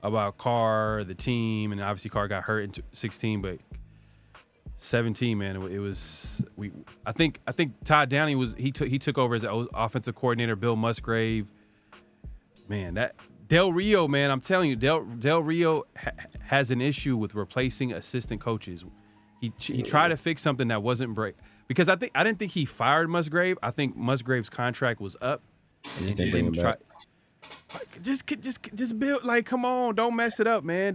about Carr, the team, and obviously Carr got hurt in 16, but 17, man, it was I think Todd Downing he took over as the offensive coordinator. Bill Musgrave, man, that Del Rio, man, I'm telling you, Del Rio has an issue with replacing assistant coaches. He tried to fix something that wasn't break because I didn't think he fired Musgrave. I think Musgrave's contract was up. And then just build, like, come on, don't mess it up, man.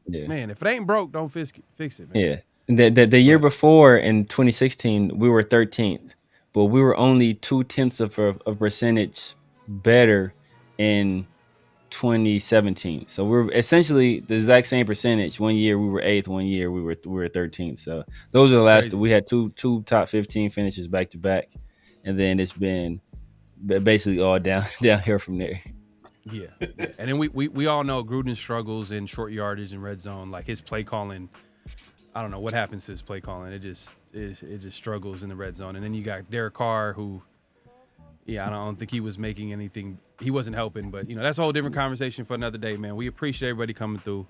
Man, if it ain't broke, don't fix it, man. Yeah. The year before in 2016, we were 13th, but we were only 0.2 of a percentage better in 2017. So we're essentially the exact same percentage. One year we were 8th, one year we were 13th. So those are the last. We had two top 15 finishes back to back, and then it's been basically all down here from there. Yeah. And then we all know Gruden struggles in short yardage and red zone. Like his play calling, I don't know what happens to his play calling. It just struggles in the red zone. And then you got Derek Carr, who, I don't think he was making anything. He wasn't helping, but that's a whole different conversation for another day, man. We appreciate everybody coming through.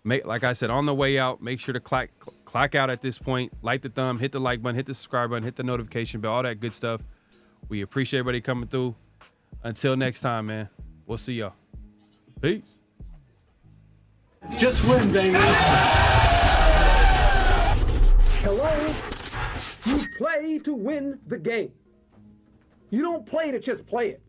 Like I said, on the way out, make sure to clock out at this point. Light the thumb, hit the like button, hit the subscribe button, hit the notification bell, all that good stuff. We appreciate everybody coming through. Until next time, man. We'll see y'all. Peace. Just win, baby. Hello? You play to win the game. You don't play to just play it.